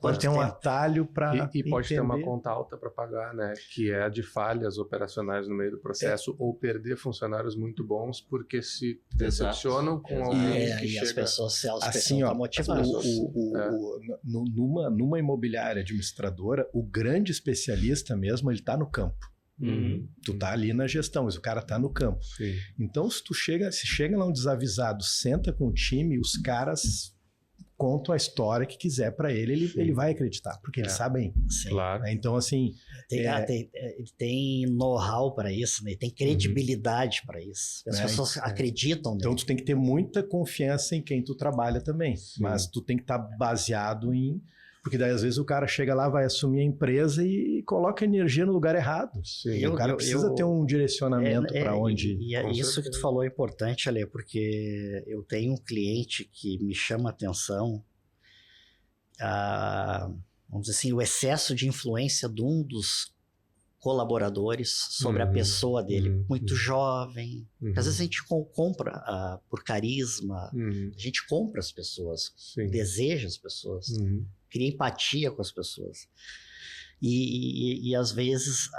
[SPEAKER 3] pode ter um atalho para
[SPEAKER 4] e pode ter uma conta alta para pagar, né? Que é a de falhas operacionais no meio do processo, ou perder funcionários muito bons porque se decepcionam com alguém que
[SPEAKER 2] chega... as pessoas
[SPEAKER 3] assim, ó,
[SPEAKER 2] motivadas.
[SPEAKER 3] Numa imobiliária administradora, o grande especialista mesmo, ele está no campo. Tu tá ali na gestão, mas o cara tá no campo. Então, se chega lá um desavisado, senta com o time, os caras contam a história que quiser para ele vai acreditar, porque eles sabem.
[SPEAKER 4] Claro.
[SPEAKER 3] Então, assim...
[SPEAKER 2] Ele tem know-how para isso, né? Tem credibilidade para isso. As pessoas acreditam nele.
[SPEAKER 3] Então, tu tem que ter muita confiança em quem tu trabalha também, mas tu tem que estar baseado em... Porque daí, às vezes, o cara chega lá, vai assumir a empresa e coloca energia no lugar errado. O cara precisa ter um direcionamento para onde...
[SPEAKER 2] E isso que tu falou é importante, Ale, porque eu tenho um cliente que me chama a atenção, vamos dizer assim, o excesso de influência de um dos colaboradores sobre a pessoa dele, muito jovem. Às vezes a gente compra por carisma, a gente compra as pessoas, deseja as pessoas, cria empatia com as pessoas. E às vezes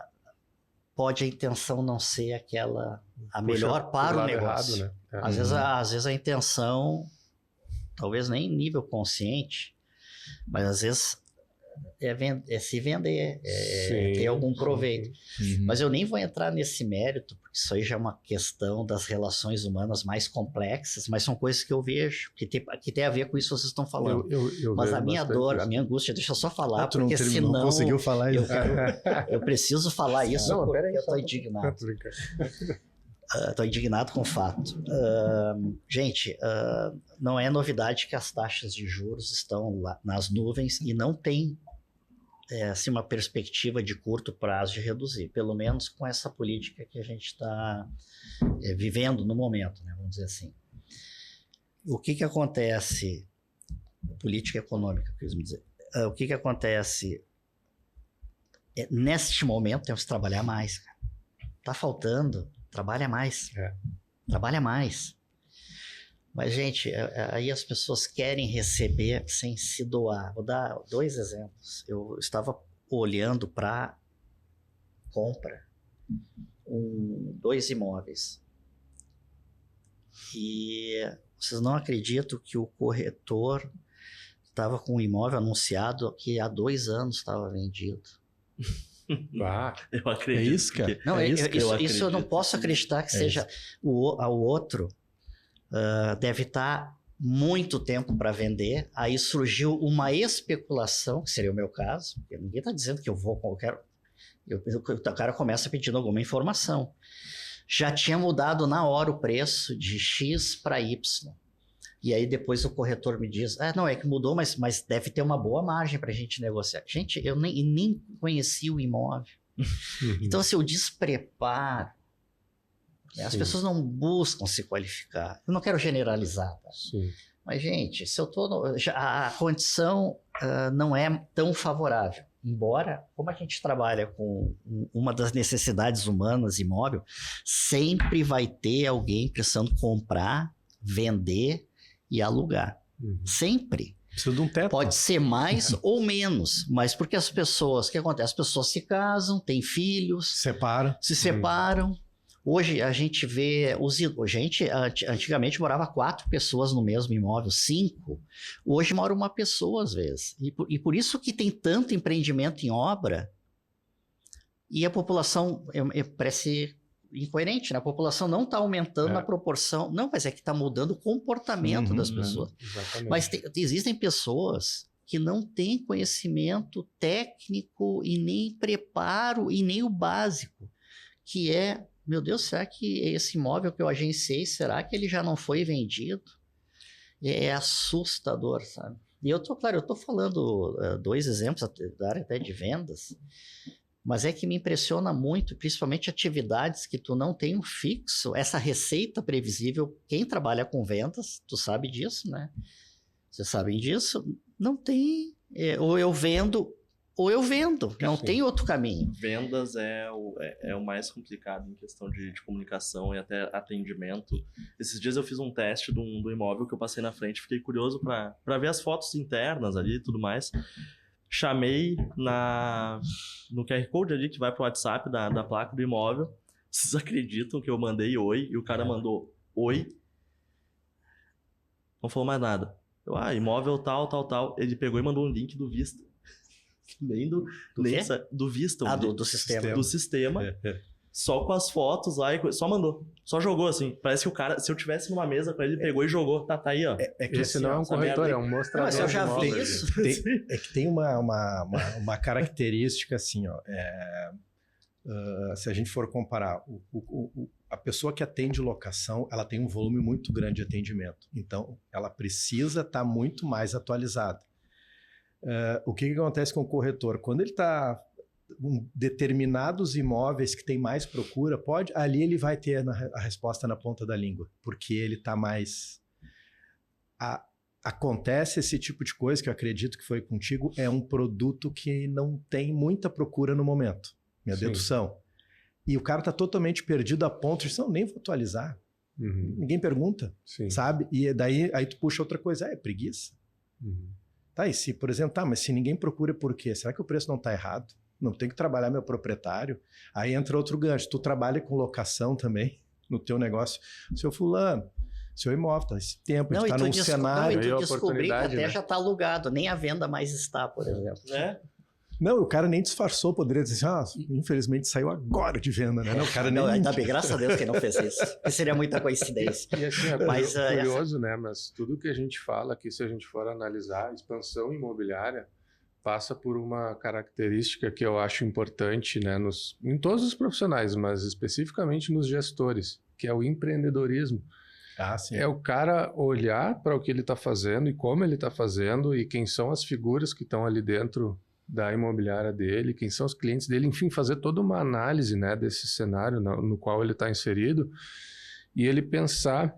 [SPEAKER 2] pode a intenção não ser a melhor para o negócio.
[SPEAKER 4] Errado, né?
[SPEAKER 2] Às vezes a intenção, talvez nem em nível consciente, mas às vezes é se vender, ter algum proveito. Mas eu nem vou entrar nesse mérito, porque isso aí já é uma questão das relações humanas mais complexas, mas são coisas que eu vejo, que tem a ver com isso que vocês estão falando. Mas a minha dor, a minha angústia, deixa eu só falar, porque senão...
[SPEAKER 3] Não conseguiu falar isso.
[SPEAKER 2] Eu preciso falar isso, porque eu estou indignado. Estou indignado com o fato. Gente, não é novidade que as taxas de juros estão lá nas nuvens e não tem assim, uma perspectiva de curto prazo de reduzir, pelo menos com essa política que a gente está vivendo no momento, né, vamos dizer assim. O que acontece? Política econômica, quis me dizer. O que acontece? Neste momento temos que trabalhar mais. Está faltando. Trabalha mais. Trabalha mais. Mas, gente, aí as pessoas querem receber sem se doar. Vou dar 2 exemplos. Eu estava olhando para compra 2 imóveis. E vocês não acreditam que o corretor estava com um imóvel anunciado que há 2 anos estava vendido.
[SPEAKER 1] Eu acredito.
[SPEAKER 3] É isso, cara?
[SPEAKER 2] Não, isso eu não posso acreditar que seja o outro. Deve estar muito tempo para vender, aí surgiu uma especulação, que seria o meu caso, porque ninguém está dizendo que o cara começa pedindo alguma informação. Já tinha mudado na hora o preço de X para Y. E aí depois o corretor me diz, não, é que mudou, mas deve ter uma boa margem para a gente negociar. Gente, eu nem conheci o imóvel. Então, assim, o despreparo, as pessoas não buscam se qualificar. Eu não quero generalizar, tá?
[SPEAKER 4] Sim.
[SPEAKER 2] Mas, gente, se eu tô a condição não é tão favorável. Embora, como a gente trabalha com uma das necessidades humanas, imóvel, sempre vai ter alguém precisando comprar, vender e alugar. Sempre.
[SPEAKER 3] Precisa de um teto.
[SPEAKER 2] Pode ser mais ou menos, mas porque as pessoas, o que acontece? As pessoas se casam, têm filhos, se separam. Hoje a gente vê, antigamente morava 4 pessoas no mesmo imóvel, 5. Hoje mora uma pessoa às vezes. E por isso que tem tanto empreendimento em obra e a população parece incoerente, né? A população não está aumentando na proporção. Não, mas é que está mudando o comportamento das pessoas.
[SPEAKER 4] Exatamente.
[SPEAKER 2] Mas existem pessoas que não têm conhecimento técnico e nem preparo e nem o básico, que é... Meu Deus, será que esse imóvel que eu agenciei, será que ele já não foi vendido? É assustador, sabe? E eu tô falando 2 exemplos da área até de vendas, mas é que me impressiona muito, principalmente atividades que tu não tem um fixo, essa receita previsível. Quem trabalha com vendas, tu sabe disso, né? Vocês sabem disso? Não tem. Ou eu vendo, não tem outro caminho.
[SPEAKER 1] Vendas é o mais complicado em questão de comunicação e até atendimento. Esses dias eu fiz um teste do imóvel que eu passei na frente, fiquei curioso para ver as fotos internas ali e tudo mais. Chamei no QR Code ali que vai pro WhatsApp da placa do imóvel. Vocês acreditam que eu mandei oi e o cara mandou oi? Não falou mais nada. Eu, imóvel tal. Ele pegou e mandou um link do Vista. Nem do Vista.
[SPEAKER 2] Do sistema.
[SPEAKER 1] Do sistema. Só com as fotos lá e só mandou. Só jogou assim. Parece que o cara, se eu tivesse numa mesa com ele, ele pegou e jogou. Tá aí, ó.
[SPEAKER 3] Que
[SPEAKER 4] esse não é um corretor, é um mostrador.
[SPEAKER 2] Mas eu já vi isso.
[SPEAKER 3] É que tem uma característica assim, ó. Se a gente for comparar, a pessoa que atende locação, ela tem um volume muito grande de atendimento. Então, ela precisa estar muito mais atualizada. O que acontece com o corretor? Quando ele está determinados imóveis que tem mais procura, ali ele vai ter a resposta na ponta da língua, porque ele está mais... Acontece esse tipo de coisa, que eu acredito que foi contigo, é um produto que não tem muita procura no momento, minha dedução. E o cara está totalmente perdido a ponto de, não, nem vou atualizar. Ninguém pergunta, sabe? E daí aí tu puxa outra coisa, é preguiça. Tá, e se, por exemplo, mas se ninguém procura por quê? Será que o preço não está errado? Não tem que trabalhar meu proprietário? Aí entra outro gancho. Tu trabalha com locação também no teu negócio. Seu fulano, seu imóvel, tá esse tempo, a gente está num cenário...
[SPEAKER 2] Não, e tu descobrir que até já está alugado, nem a venda mais está, por exemplo.
[SPEAKER 3] Não, o cara nem disfarçou, poderia dizer assim, infelizmente saiu agora de venda, né? Não, o cara nem...
[SPEAKER 2] Ainda bem, graças a Deus que não fez isso, porque seria muita coincidência.
[SPEAKER 4] E assim, é curioso, né? Mas tudo que a gente fala aqui, se a gente for analisar, a expansão imobiliária passa por uma característica que eu acho importante, né? Em todos os profissionais, mas especificamente nos gestores, que é o empreendedorismo.
[SPEAKER 3] Sim.
[SPEAKER 4] É o cara olhar para o que ele está fazendo e como ele está fazendo e quem são as figuras que estão ali dentro da imobiliária dele, quem são os clientes dele, enfim, fazer toda uma análise, né, desse cenário no qual ele está inserido e ele pensar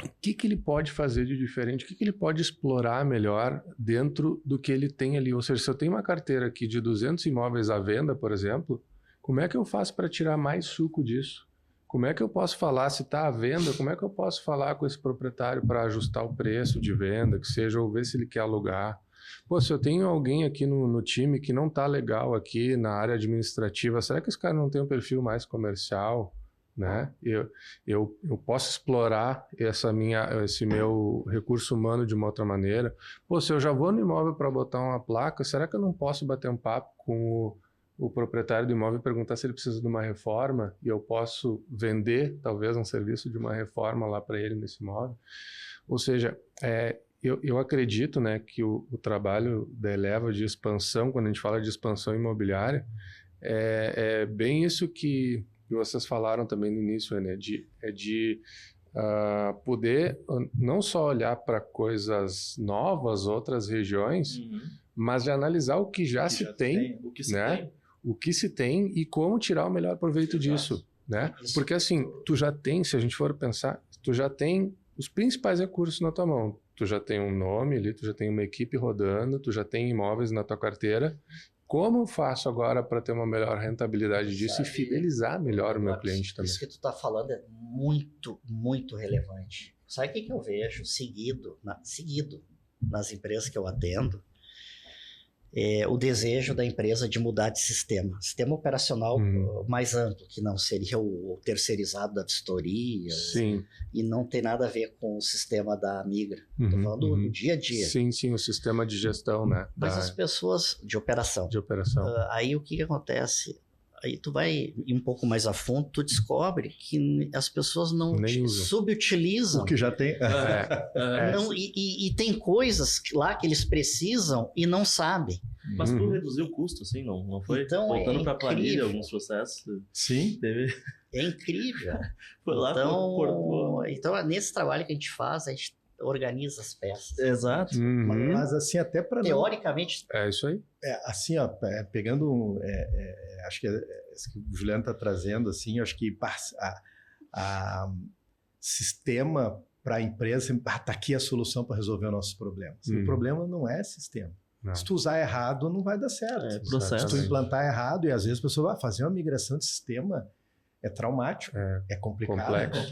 [SPEAKER 4] o que ele pode fazer de diferente, o que ele pode explorar melhor dentro do que ele tem ali. Ou seja, se eu tenho uma carteira aqui de 200 imóveis à venda, por exemplo, como é que eu faço para tirar mais suco disso? Como é que eu posso falar, se está à venda, como é que eu posso falar com esse proprietário para ajustar o preço de venda, que seja, ou ver se ele quer alugar? Pô, se eu tenho alguém aqui no time que não tá legal aqui na área administrativa, será que esse cara não tem um perfil mais comercial, né? Eu posso explorar esse meu recurso humano de uma outra maneira. Pô, se eu já vou no imóvel para botar uma placa, será que eu não posso bater um papo com o proprietário do imóvel e perguntar se ele precisa de uma reforma e eu posso vender talvez um serviço de uma reforma lá para ele nesse imóvel? Ou seja, eu acredito, né, que o trabalho da Eleva de expansão, quando a gente fala de expansão imobiliária, é bem isso que vocês falaram também no início, né, de poder não só olhar para coisas novas, outras regiões, mas de analisar o que já se tem,
[SPEAKER 1] o que se
[SPEAKER 4] né?
[SPEAKER 1] tem.
[SPEAKER 4] O que se tem e como tirar o melhor proveito disso, né? Porque assim, tu já tem, se a gente for pensar, tu já tem os principais recursos na tua mão. Tu já tem um nome ali, tu já tem uma equipe rodando, tu já tem imóveis na tua carteira. Como eu faço agora para ter uma melhor rentabilidade disso e fidelizar melhor o meu cliente também?
[SPEAKER 2] Isso que tu tá falando é muito, muito relevante. Sabe o que eu vejo seguido nas empresas que eu atendo? É o desejo da empresa de mudar de sistema operacional mais amplo, que não seria o terceirizado da vistoria.
[SPEAKER 4] Sim.
[SPEAKER 2] E não tem nada a ver com o sistema da Migra. Estou falando do dia a dia.
[SPEAKER 4] Sim, o sistema de gestão, né?
[SPEAKER 2] Mas as pessoas de operação. Aí o que acontece? Aí tu vai ir um pouco mais a fundo, tu descobre que as pessoas não subutilizam.
[SPEAKER 3] O que já tem.
[SPEAKER 2] Não, e tem coisas lá que eles precisam e não sabem.
[SPEAKER 1] Mas tu reduziu o custo, assim, não foi?
[SPEAKER 2] Então,
[SPEAKER 1] voltando para a planilha, alguns processos.
[SPEAKER 3] Sim.
[SPEAKER 2] É incrível.
[SPEAKER 1] Foi lá,
[SPEAKER 2] então, nesse trabalho que a gente faz, a gente organiza as peças.
[SPEAKER 1] Exato.
[SPEAKER 3] Mas assim, até para
[SPEAKER 2] teoricamente.
[SPEAKER 4] É isso aí.
[SPEAKER 3] Assim, ó, pegando. Acho que isso que o Juliano está trazendo, assim, acho que a sistema para a empresa, está aqui a solução para resolver os nossos problemas. O problema não é sistema.
[SPEAKER 4] Não.
[SPEAKER 3] Se tu usar errado, não vai dar certo.
[SPEAKER 1] É processo.
[SPEAKER 3] Se tu implantar errado, e às vezes a pessoa vai fazer uma migração de sistema, é traumático, é complicado.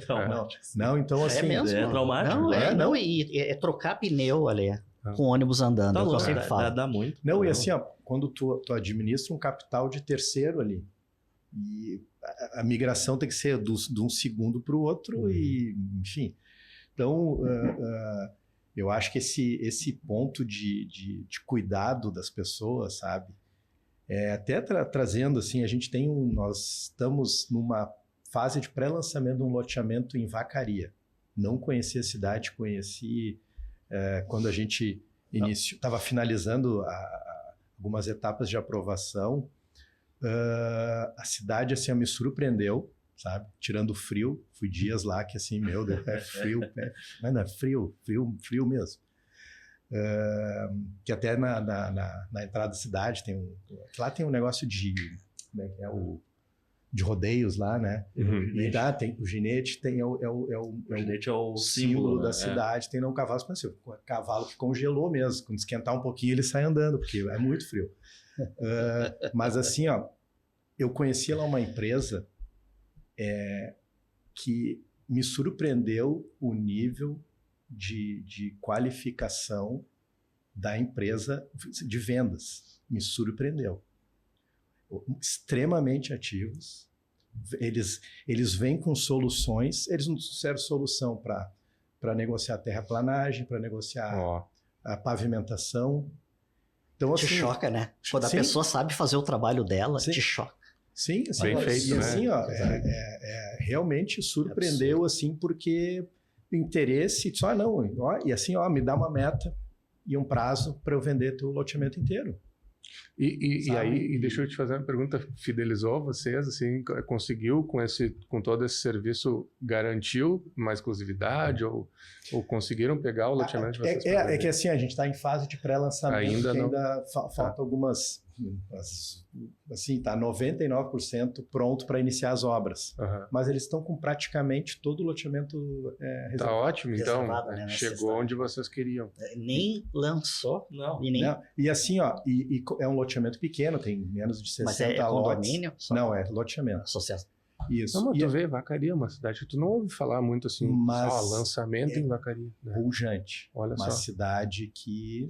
[SPEAKER 4] Complexo.
[SPEAKER 3] Não, então assim...
[SPEAKER 2] É
[SPEAKER 1] traumático.
[SPEAKER 2] Não, e trocar pneu ali, com ônibus andando, é o que eu sempre falo.
[SPEAKER 1] Dá muito.
[SPEAKER 3] Não, e assim, ó, quando tu administra um capital de terceiro ali, e a migração tem que ser de um segundo para o outro, e enfim. Então, eu acho que esse ponto de cuidado das pessoas, sabe? Até trazendo, assim, nós estamos numa fase de pré-lançamento de um loteamento em Não conheci a cidade, conheci quando a gente estava finalizando algumas etapas de aprovação. A cidade, assim, me surpreendeu, sabe? Tirando o frio, fui dias lá que, assim, meu Deus, é frio, mas não é frio mesmo. Que até na entrada da cidade lá tem um negócio de, como é que é, de rodeios lá, né? E lá tem o ginete, o
[SPEAKER 1] ginete é o
[SPEAKER 3] símbolo da cidade, tem um cavalo expansivo, cavalo que congelou mesmo, quando esquentar um pouquinho ele sai andando, porque é muito frio. Mas assim, ó, eu conheci lá uma empresa que me surpreendeu o nível de qualificação da empresa de vendas. Me surpreendeu. Extremamente ativos. Eles vêm com soluções. Eles não trouxeram solução para negociar terraplanagem, para negociar a pavimentação. Então, assim,
[SPEAKER 2] te choca, né? Quando a pessoa sabe fazer o trabalho dela, te choca.
[SPEAKER 3] Sim, assim,
[SPEAKER 4] bem feito,
[SPEAKER 3] e
[SPEAKER 4] né?
[SPEAKER 3] assim, ó, realmente surpreendeu, assim, porque interesse, só e assim, me dá uma meta e um prazo para eu vender teu loteamento inteiro.
[SPEAKER 4] E aí, deixa eu te fazer uma pergunta, fidelizou vocês, assim, conseguiu com todo esse serviço, garantiu uma exclusividade ou conseguiram pegar o loteamento de vocês?
[SPEAKER 3] É que assim, a gente está em fase de pré-lançamento, ainda falta algumas, assim, está 99% pronto para iniciar as obras, mas eles estão com praticamente todo o loteamento reservado.
[SPEAKER 4] Tá ótimo, então,
[SPEAKER 2] né,
[SPEAKER 4] chegou onde vocês queriam.
[SPEAKER 2] Nem lançou,
[SPEAKER 1] não.
[SPEAKER 3] E assim, ó, e é um loteamento pequeno, tem menos de 60
[SPEAKER 2] Mas é condomínio?
[SPEAKER 3] lotes. Não, é loteamento.
[SPEAKER 2] Associação.
[SPEAKER 3] Isso.
[SPEAKER 4] Não, mas tu vê, Vacaria, uma cidade que tu não ouve falar muito assim, lançamento em Vacaria. Né?
[SPEAKER 3] Pujante.
[SPEAKER 4] Olha
[SPEAKER 3] uma
[SPEAKER 4] só.
[SPEAKER 3] Cidade que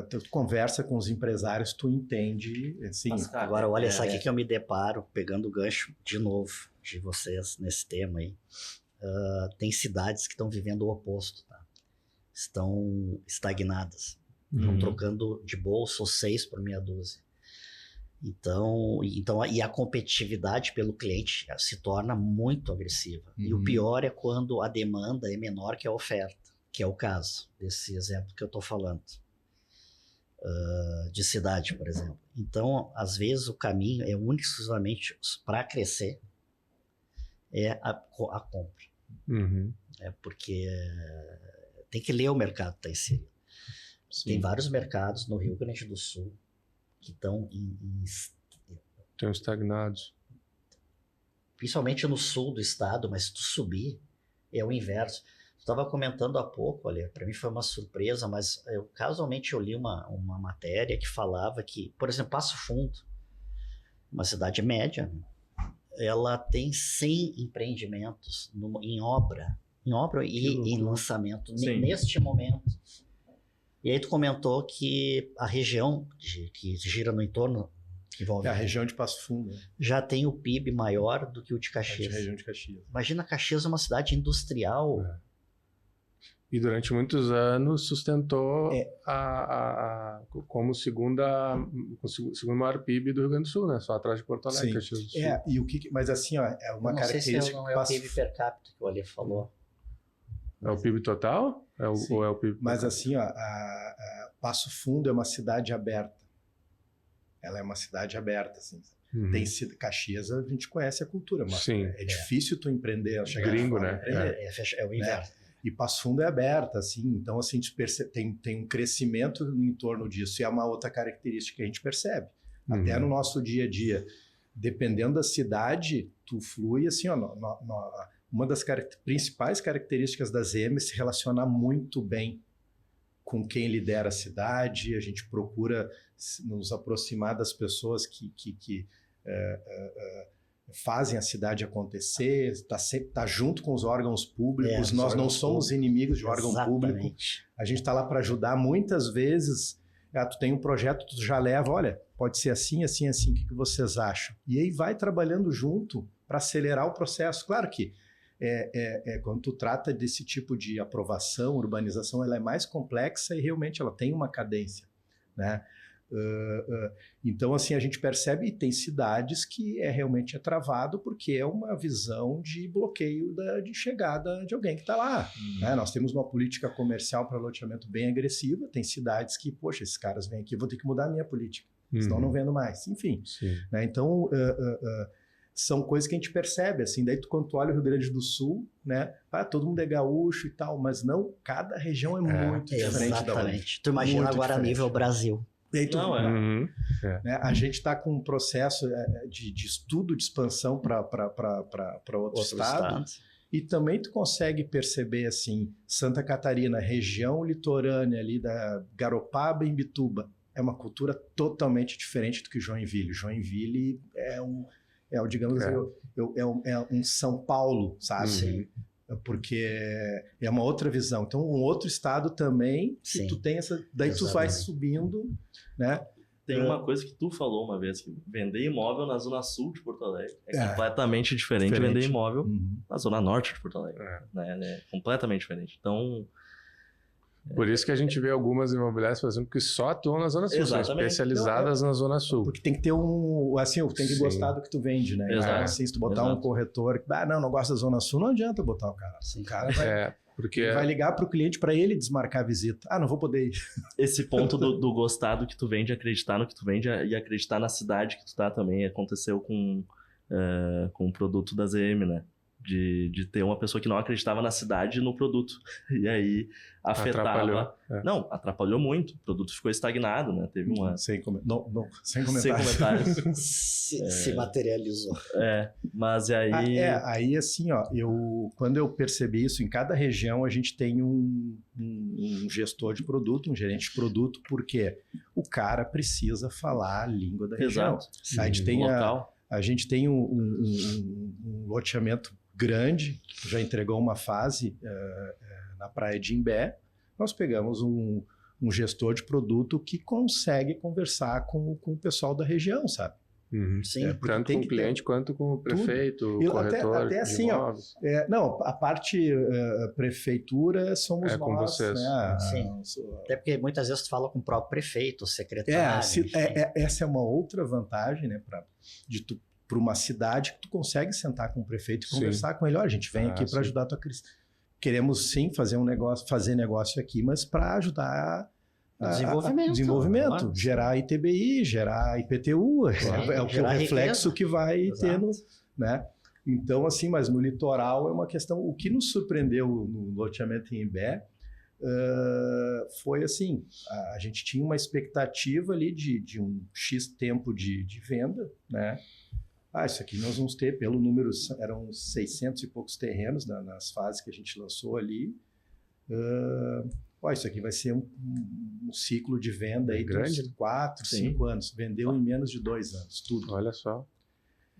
[SPEAKER 3] tu conversa com os empresários, tu entende, assim...
[SPEAKER 2] Agora, olha só aqui que eu me deparo, pegando o gancho de novo de vocês nesse tema aí. Tem cidades que estão vivendo o oposto, tá? Estão estagnadas. Estão trocando de bolsa 6 por meia dúzia. Então, e a competitividade pelo cliente se torna muito agressiva. E o pior é quando a demanda é menor que a oferta. que é o caso desse exemplo que eu estou falando, de cidade, por exemplo. Então, às vezes, o caminho é único e exclusivamente para crescer é a compra.
[SPEAKER 4] Uhum.
[SPEAKER 2] Porque tem que ler o mercado que está inserido.
[SPEAKER 1] Sim.
[SPEAKER 2] Tem vários mercados no Rio Grande do Sul que estão
[SPEAKER 4] Estão estagnados.
[SPEAKER 2] principalmente no sul do estado, mas se tu subir, é o inverso. Tu estava comentando há pouco, olha, para mim foi uma surpresa, mas casualmente eu li uma matéria que falava que, por exemplo, Passo Fundo, uma cidade média, né, ela tem 100 empreendimentos em obra e em lançamento neste momento. E aí tu comentou que a região que gira no entorno, que envolve
[SPEAKER 3] a região de Passo Fundo,
[SPEAKER 2] já tem o PIB maior do que o de Caxias.
[SPEAKER 3] A região de Caxias.
[SPEAKER 2] Imagina, Caxias é uma cidade industrial.
[SPEAKER 4] E durante muitos anos sustentou como o segundo maior PIB do Rio Grande do Sul, né? Só atrás de Porto Alegre, Caxias do Sul.
[SPEAKER 3] Mas assim, ó, é uma característica...
[SPEAKER 2] Não sei se não é o PIB per capita que o Ali falou.
[SPEAKER 4] É o PIB total? Ou é o PIB?
[SPEAKER 3] Mas assim, ó, Passo Fundo é uma cidade aberta. Ela é uma cidade aberta, assim.
[SPEAKER 4] Uhum.
[SPEAKER 3] Tem sido Caxias, a gente conhece a cultura, mas é difícil tu empreender, chegar
[SPEAKER 4] gringo,
[SPEAKER 3] fora,
[SPEAKER 4] né?
[SPEAKER 2] É o inverso.
[SPEAKER 3] E Passo Fundo é aberta, assim, então assim, a gente tem um crescimento em torno disso, e é uma outra característica que a gente percebe. Até no nosso dia a dia, dependendo da cidade, tu flui assim, ó, uma das principais características da ZM é se relacionar muito bem com quem lidera a cidade. A gente procura nos aproximar das pessoas que fazem a cidade acontecer, tá junto com os órgãos públicos. Nós não somos inimigos de órgão público. A gente está lá para ajudar. Muitas vezes, tu tem um projeto, tu já leva, olha, pode ser assim, assim, assim, o que vocês acham? E aí vai trabalhando junto para acelerar o processo. Claro que quando tu trata desse tipo de aprovação, urbanização, ela é mais complexa e realmente ela tem uma cadência, né? Então, assim, a gente percebe, e tem cidades que realmente é travado porque é uma visão de bloqueio de chegada de alguém que está lá. Né? Nós temos uma política comercial para loteamento bem agressiva, tem cidades que, poxa, esses caras vêm aqui, vou ter que mudar a minha política, senão não vendo mais. Enfim, né? Então... são coisas que a gente percebe, assim, daí quando tu olha o Rio Grande do Sul, né, todo mundo é gaúcho e tal, mas não, cada região é muito diferente da outra.
[SPEAKER 2] Tu imagina muito agora a nível Brasil.
[SPEAKER 3] E aí né, a gente está com um processo de estudo de expansão para outro estado, e também tu consegue perceber, assim, Santa Catarina, região litorânea ali da Garopaba e Imbituba, é uma cultura totalmente diferente do que Joinville. Joinville digamos, um São Paulo, sabe? Porque é uma outra visão. Então, um outro estado também, que tu tem essa... Daí tu vai subindo, né?
[SPEAKER 1] Tem uma coisa que tu falou uma vez, que vender imóvel na zona sul de Porto Alegre é completamente diferente de vender imóvel na zona norte de Porto Alegre. Né? É completamente diferente. Então...
[SPEAKER 4] Por isso que a gente vê algumas imobiliárias, por exemplo, que só atuam na Zona Sul, são especializadas na Zona Sul.
[SPEAKER 3] Porque tem que ter tem que gostar do que tu vende, né? Então, assim, se tu botar um corretor, não gosta da Zona Sul, não adianta botar o cara. O cara vai ligar para o cliente para ele desmarcar a visita. Não vou poder ir.
[SPEAKER 1] Esse ponto do gostar do que tu vende, acreditar no que tu vende e acreditar na cidade que tu tá também aconteceu com o produto da ZM, né? De ter uma pessoa que não acreditava na cidade e no produto. E aí afetava.
[SPEAKER 4] Atrapalhou.
[SPEAKER 1] Não, atrapalhou muito. O produto ficou estagnado, né? Teve uma...
[SPEAKER 3] Sem comentários.
[SPEAKER 1] Sem comentários.
[SPEAKER 2] Se materializou.
[SPEAKER 1] Mas e aí...
[SPEAKER 3] aí assim, ó, quando eu percebi isso, em cada região a gente tem um gestor de produto, um gerente de produto, porque o cara precisa falar a língua da região.
[SPEAKER 1] Exato.
[SPEAKER 3] A gente tem
[SPEAKER 1] local.
[SPEAKER 3] A gente tem um loteamento grande, já entregou uma fase na praia de Imbé. Nós pegamos um gestor de produto que consegue conversar com o pessoal da região, sabe?
[SPEAKER 2] Sim,
[SPEAKER 4] tanto com o cliente quanto com o prefeito, o corretor
[SPEAKER 3] até assim,
[SPEAKER 4] imóveis.
[SPEAKER 3] A parte prefeitura somos nós.
[SPEAKER 4] Com vocês.
[SPEAKER 3] Né?
[SPEAKER 2] Sim. Até porque muitas vezes tu fala com o próprio prefeito, o secretário.
[SPEAKER 3] Essa é uma outra vantagem, né, para uma cidade que tu consegue sentar com o prefeito e conversar com ele. Olha, a gente vem aqui para ajudar a tua crise. queremos sim fazer negócio aqui, mas para ajudar desenvolvimento,
[SPEAKER 2] claro.
[SPEAKER 3] gerar ITBI, gerar IPTU, é o reflexo
[SPEAKER 2] riqueza.
[SPEAKER 3] que vai
[SPEAKER 2] Exato.
[SPEAKER 3] ter né? Então, assim, mas no litoral é uma questão. O que nos surpreendeu no loteamento em Imbé foi assim: a gente tinha uma expectativa ali de um X tempo de venda, né? Isso aqui nós vamos ter, pelo número, eram 600 e poucos terrenos nas fases que a gente lançou ali. Isso aqui vai ser um ciclo de venda aí
[SPEAKER 4] grande,
[SPEAKER 3] de 4, 5 anos. Vendeu em menos de 2 anos, tudo.
[SPEAKER 4] Olha só.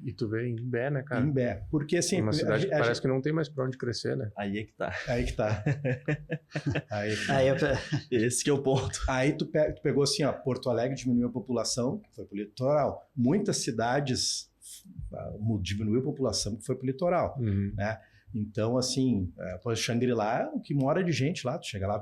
[SPEAKER 4] E tu vê em Imbé, né, cara?
[SPEAKER 3] Imbé. Porque assim...
[SPEAKER 4] Uma cidade que parece que não tem mais pra onde crescer, né?
[SPEAKER 1] Aí é que tá.
[SPEAKER 3] Aí que tá.
[SPEAKER 1] Esse que é o ponto.
[SPEAKER 3] Aí tu pegou assim, ó, Porto Alegre diminuiu a população, foi pro litoral. Muitas cidades diminuiu a população, que foi pro litoral, né? Então, assim, Xangri-Lá, o que mora de gente lá, tu chega lá,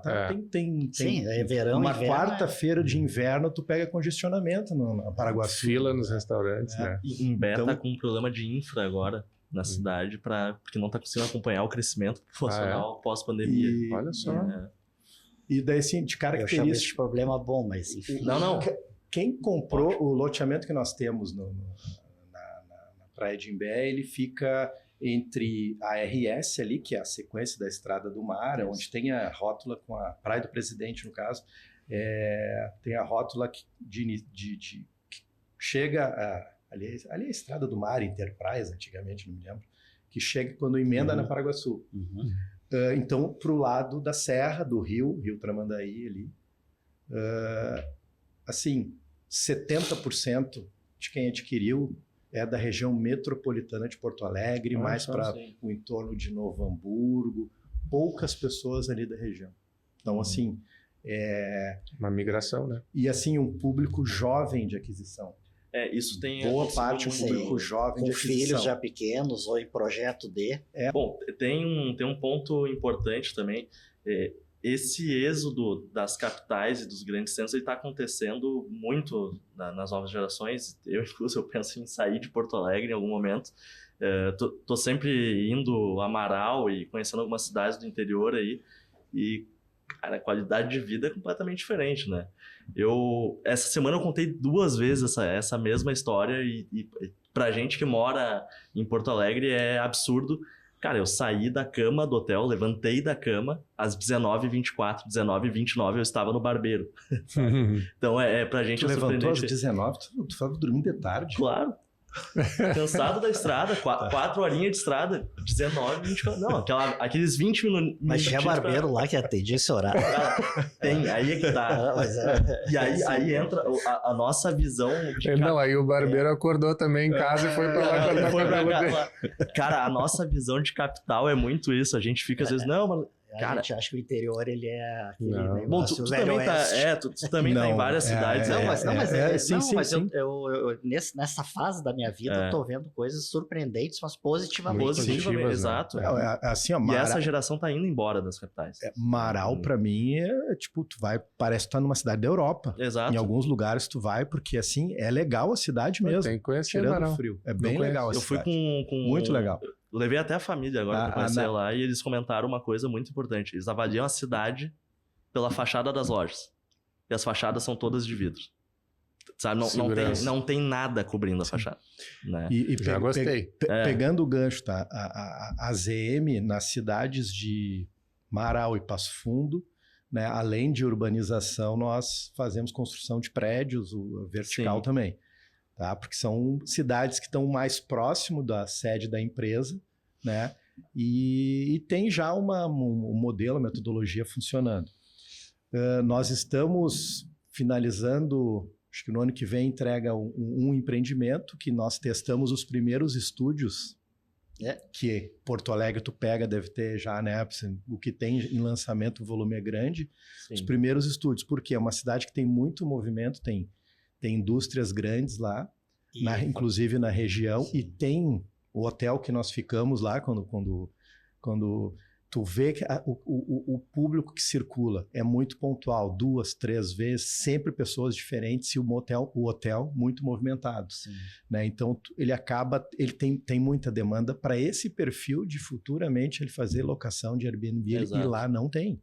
[SPEAKER 3] tem
[SPEAKER 2] Sim, é verão,
[SPEAKER 3] uma
[SPEAKER 2] inverno,
[SPEAKER 3] quarta-feira de inverno, tu pega congestionamento no Paraguaçu.
[SPEAKER 4] Fila nos restaurantes, né?
[SPEAKER 1] E Imbé tá com um problema de infra agora na cidade, porque não tá conseguindo acompanhar o crescimento populacional pós-pandemia.
[SPEAKER 4] Olha só.
[SPEAKER 3] E daí, assim, de
[SPEAKER 2] eu chamo esse
[SPEAKER 3] característica...
[SPEAKER 2] problema bom, mas enfim.
[SPEAKER 1] Não.
[SPEAKER 3] Quem comprou o loteamento que nós temos na Praia de Imbé, ele fica entre a RS ali, que é a sequência da Estrada do Mar, onde tem a rótula com a Praia do Presidente, no caso, tem a rótula que chega ali é a Estrada do Mar, Enterprise, antigamente, não me lembro, que chega quando emenda na Paraguaçu. Então, para o lado da serra, do Rio Tramandaí ali, assim, 70% de quem adquiriu é da região metropolitana de Porto Alegre, mais para o entorno de Novo Hamburgo, poucas pessoas ali da região. Então, assim...
[SPEAKER 4] uma migração, né?
[SPEAKER 3] E, assim, um público jovem de aquisição.
[SPEAKER 1] Isso tem...
[SPEAKER 3] Boa parte um público jovem de aquisição.
[SPEAKER 2] Com filhos já pequenos ou em projeto de...
[SPEAKER 1] Bom, tem um ponto importante também. Esse êxodo das capitais e dos grandes centros está acontecendo muito nas novas gerações. Eu, inclusive, eu penso em sair de Porto Alegre em algum momento. Tô sempre indo a Amaral e conhecendo algumas cidades do interior aí. E, cara, a qualidade de vida é completamente diferente, né? Essa semana eu contei 2 vezes essa mesma história e pra gente que mora em Porto Alegre é absurdo. Cara, eu saí da cama do hotel, levantei da cama, às 19h24, 19h29 eu estava no barbeiro. Então, pra gente...
[SPEAKER 3] Tu levantou às 19h, tu estava dormindo de tarde?
[SPEAKER 1] Claro. Cansado da estrada, 4 horinhas de estrada, 19h24. Não, aqueles 20 minutos...
[SPEAKER 2] Mas tinha barbeiro lá que atendia esse horário.
[SPEAKER 1] Tem, aí é que tá. E aí entra a nossa visão de...
[SPEAKER 4] Não, aí o barbeiro acordou também em casa e foi pra lá cortar o cabelo dele.
[SPEAKER 1] Cara, a nossa visão de capital é muito isso. A gente fica às vezes, não, mas...
[SPEAKER 2] A gente acha que o interior, ele é aquele negócio.
[SPEAKER 1] Bom, tu também tu também tá em várias cidades.
[SPEAKER 2] Nessa fase da minha vida, eu tô vendo coisas surpreendentes, mas positivamente.
[SPEAKER 1] Exato.
[SPEAKER 3] Assim, ó,
[SPEAKER 1] e essa geração tá indo embora das capitais.
[SPEAKER 3] Marau, pra mim, tipo, parece que tá numa cidade da Europa.
[SPEAKER 1] Exato.
[SPEAKER 3] Em alguns lugares tu vai, porque assim, é legal a cidade mesmo.
[SPEAKER 4] Tem que conhecer
[SPEAKER 3] tirando
[SPEAKER 4] Marau.
[SPEAKER 3] o frio. É bem legal a cidade.
[SPEAKER 1] Eu fui com...
[SPEAKER 3] Muito legal.
[SPEAKER 1] Levei até a família agora pra conhecer lá e eles comentaram uma coisa muito importante. Eles avaliam a cidade pela fachada das lojas. E as fachadas são todas de vidro. Sabe? Não tem nada cobrindo a fachada. Né?
[SPEAKER 4] Já gostei.
[SPEAKER 3] Pegando o gancho, tá? A ZM, nas cidades de Marau e Passo Fundo, né, além de urbanização, nós fazemos construção de prédios, o vertical também. Tá? Porque são cidades que estão mais próximo da sede da empresa, né? E tem já um modelo, a metodologia funcionando. Nós estamos finalizando, acho que no ano que vem entrega um empreendimento que nós testamos os primeiros estúdios, que Porto Alegre tu pega, deve ter já, né? O que tem em lançamento, o volume é grande. Sim. Os primeiros estúdios, porque é uma cidade que tem muito movimento, tem indústrias grandes lá, inclusive na região, e tem o hotel que nós ficamos lá quando Tu vê que o público que circula é muito pontual, 2, 3 vezes, sempre pessoas diferentes e o hotel muito movimentado.
[SPEAKER 2] Sim.
[SPEAKER 3] Né? Então, ele tem muita demanda para esse perfil de futuramente ele fazer locação de Airbnb e lá não tem.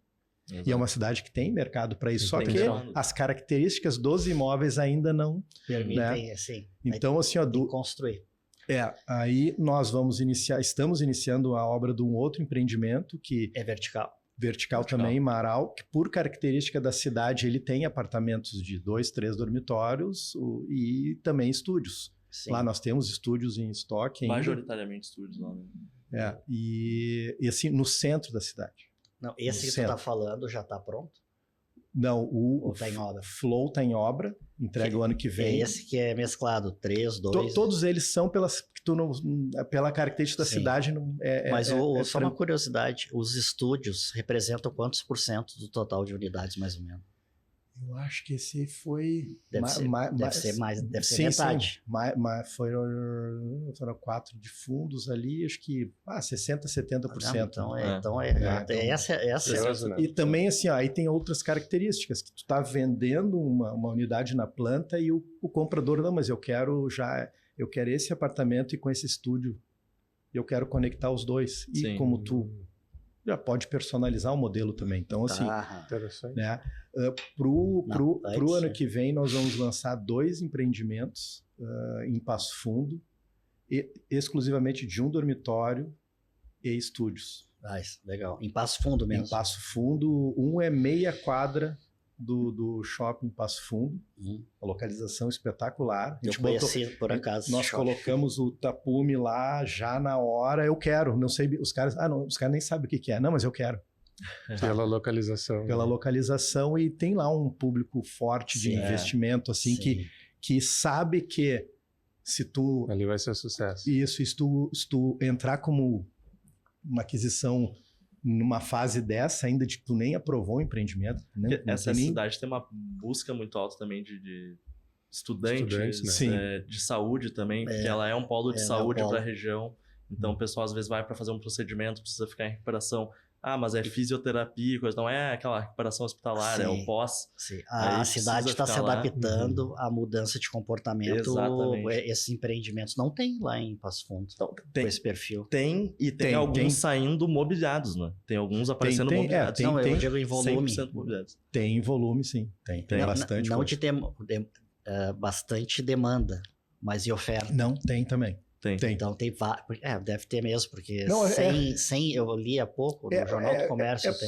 [SPEAKER 1] Exato.
[SPEAKER 3] E é uma cidade que tem mercado para isso, só
[SPEAKER 1] Tem
[SPEAKER 3] que
[SPEAKER 1] demanda.
[SPEAKER 3] as características dos imóveis ainda não
[SPEAKER 2] Permitem, assim.
[SPEAKER 3] Então, assim, ó,
[SPEAKER 2] Tem que construir.
[SPEAKER 3] aí nós estamos iniciando a obra de um outro empreendimento que
[SPEAKER 2] É vertical.
[SPEAKER 3] vertical também, em Marau, que por característica da cidade ele tem apartamentos de 2, 3 dormitórios e também estúdios.
[SPEAKER 2] Sim.
[SPEAKER 3] Lá nós temos estúdios em estoque ainda.
[SPEAKER 1] Majoritariamente estúdios lá, né?
[SPEAKER 3] E assim, no centro da cidade.
[SPEAKER 2] Não, esse que tu
[SPEAKER 3] centro.
[SPEAKER 2] tá falando já tá pronto?
[SPEAKER 3] Não,
[SPEAKER 2] Ou tá em obra?
[SPEAKER 3] Flow está em obra, entrega o ano que
[SPEAKER 2] É
[SPEAKER 3] vem.
[SPEAKER 2] esse que é mesclado, 3, 2...
[SPEAKER 3] Todos eles são pela característica da
[SPEAKER 2] Sim.
[SPEAKER 3] cidade.
[SPEAKER 2] Mas só uma curiosidade, os estúdios representam quantos por cento do total de unidades, mais ou menos?
[SPEAKER 3] Eu acho que esse foi...
[SPEAKER 2] Deve ser mais, deve ser
[SPEAKER 3] sim,
[SPEAKER 2] metade.
[SPEAKER 3] Mas foram 4 de fundos ali, acho que 60%, 70%.
[SPEAKER 2] Então, essa
[SPEAKER 4] Curioso, né?
[SPEAKER 3] E também, assim, ó, aí tem outras características, que tu está vendendo uma unidade na planta e o comprador, não, mas eu quero esse apartamento e com esse estúdio, eu quero conectar os dois. E
[SPEAKER 1] Sim.
[SPEAKER 3] como tu já pode personalizar o modelo também. Então, assim,
[SPEAKER 4] Interessante.
[SPEAKER 3] né? Pro ano que vem, nós vamos lançar 2 empreendimentos em Passo Fundo, exclusivamente de um dormitório e estúdios.
[SPEAKER 2] Legal. Em Passo Fundo mesmo.
[SPEAKER 3] Em Passo Fundo, um é meia quadra do shopping Passo Fundo, uma localização espetacular.
[SPEAKER 2] Eu conheci por acaso.
[SPEAKER 3] Nós colocamos o tapume lá já na hora, eu quero, não sei, os caras nem sabem o que é, não, mas eu quero.
[SPEAKER 4] Pela localização.
[SPEAKER 3] Pela localização e tem lá um público forte de investimento, assim, que sabe que se tu...
[SPEAKER 4] Ali vai ser sucesso.
[SPEAKER 3] Isso, se tu entrar como uma aquisição numa fase dessa, ainda de que tu nem aprovou o empreendimento. Né?
[SPEAKER 1] Essa cidade tem uma busca muito alta também de estudantes,
[SPEAKER 4] né?
[SPEAKER 1] De saúde também, porque ela é um polo de saúde para a região. Então o pessoal às vezes vai para fazer um procedimento, precisa ficar em recuperação. Mas é fisioterapia, coisa. Não é aquela recuperação hospitalar, é o pós.
[SPEAKER 2] Sim. A cidade está se adaptando à mudança de comportamento.
[SPEAKER 1] Exatamente.
[SPEAKER 2] Esses empreendimentos não tem lá em Passo Fundo,
[SPEAKER 1] Então,
[SPEAKER 2] com esse perfil.
[SPEAKER 1] Tem alguns saindo mobiliados, né? Tem alguns aparecendo mobiliados.
[SPEAKER 2] Eu digo em volume.
[SPEAKER 1] 100% mobiliados.
[SPEAKER 3] Tem volume, sim. Tem bastante.
[SPEAKER 2] Não de ter bastante demanda, mas e oferta?
[SPEAKER 3] Não, tem também.
[SPEAKER 1] Tem.
[SPEAKER 2] Então tem deve ter mesmo, porque
[SPEAKER 3] Não,
[SPEAKER 2] 100 eu li há pouco no Jornal do Comércio até.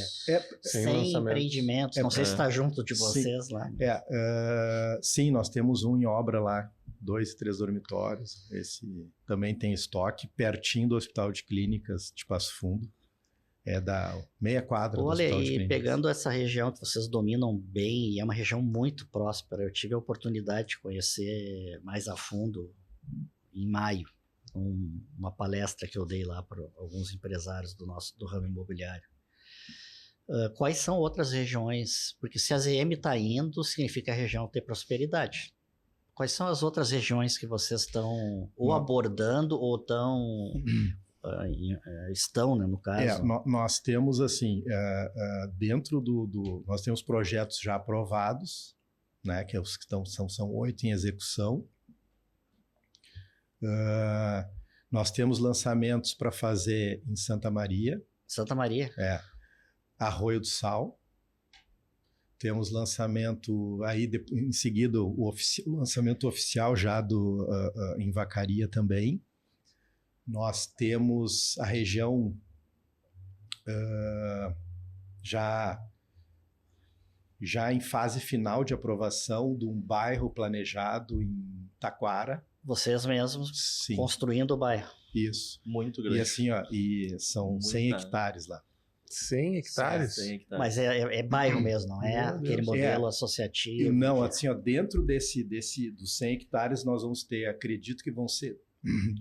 [SPEAKER 2] 100 empreendimentos, não sei se está junto de vocês lá.
[SPEAKER 3] Sim, nós temos um em obra lá, 2, 3 dormitórios. Esse também tem estoque, pertinho do Hospital de Clínicas de Passo Fundo. É da meia quadra do Hospital de Clínicas.
[SPEAKER 2] E pegando essa região que vocês dominam bem, e é uma região muito próspera, eu tive a oportunidade de conhecer mais a fundo em maio. Uma palestra que eu dei lá para alguns empresários do ramo imobiliário. Quais são outras regiões? Porque se a ZM está indo, significa a região ter prosperidade. Quais são as outras regiões que vocês estão abordando ou estão, né, no caso?
[SPEAKER 3] Nós temos assim, dentro nós temos projetos já aprovados, né, que os que são 8 em execução. Nós temos lançamentos para fazer em Santa Maria.
[SPEAKER 2] Santa Maria?
[SPEAKER 3] Arroio do Sal. Temos lançamento aí, em seguida, o lançamento oficial já em Vacaria também. Nós temos a região já em fase final de aprovação de um bairro planejado em Taquara.
[SPEAKER 2] Vocês mesmos
[SPEAKER 3] Sim.
[SPEAKER 2] Construindo o bairro.
[SPEAKER 3] Isso.
[SPEAKER 1] Muito grande.
[SPEAKER 3] E assim, são 100 hectares lá.
[SPEAKER 4] 100 hectares?
[SPEAKER 1] 100 hectares.
[SPEAKER 2] Mas é bairro mesmo, não é aquele modelo associativo?
[SPEAKER 3] E não, assim, dentro dos 100 hectares nós vamos ter, acredito que vão ser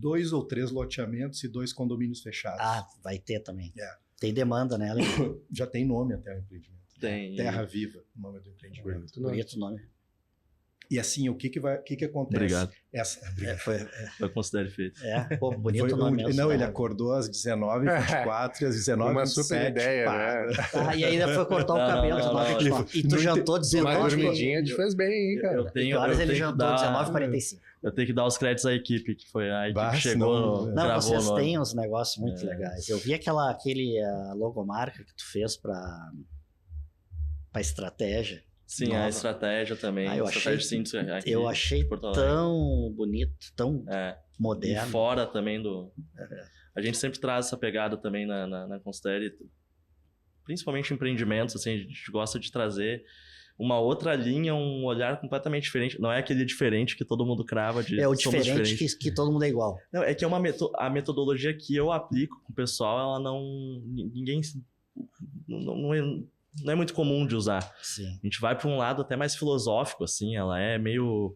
[SPEAKER 3] 2 ou 3 loteamentos e 2 condomínios fechados.
[SPEAKER 2] Vai ter também. Tem demanda, né, Ale?
[SPEAKER 3] Já tem nome até o empreendimento.
[SPEAKER 1] Tem.
[SPEAKER 3] Terra Viva, o nome do empreendimento.
[SPEAKER 2] Bonito nome.
[SPEAKER 3] E assim, o que acontece?
[SPEAKER 1] Obrigado.
[SPEAKER 2] Foi,
[SPEAKER 1] Eu considero feito.
[SPEAKER 2] pô, bonito o nome mesmo.
[SPEAKER 3] Não, ele acordou às 19h24 e às 19h27.
[SPEAKER 4] Uma super ideia, né?
[SPEAKER 2] E ainda foi cortar o cabelo às 9h24. E tu jantou 19h.
[SPEAKER 4] Uma dormidinha te fez bem, hein, cara?
[SPEAKER 2] Ele jantou 19h45.
[SPEAKER 1] Eu tenho que dar os créditos à equipe, que foi a equipe que
[SPEAKER 3] chegou.
[SPEAKER 2] Não, vocês têm uns negócios muito legais. Eu vi aquele logomarca que tu fez para estratégia.
[SPEAKER 1] Sim, nova. A estratégia também.
[SPEAKER 2] Eu achei tão bonito, tão moderno.
[SPEAKER 1] E fora também A gente sempre traz essa pegada também na Considere, principalmente empreendimentos, assim, a gente gosta de trazer uma outra linha, um olhar completamente diferente. Não é aquele diferente que todo mundo crava de...
[SPEAKER 2] É o diferente que todo mundo é igual.
[SPEAKER 1] Não, é que é a metodologia que eu aplico com o pessoal, ela ninguém... Não é muito comum de usar.
[SPEAKER 2] Sim.
[SPEAKER 1] A gente vai para um lado até mais filosófico, assim, ela é meio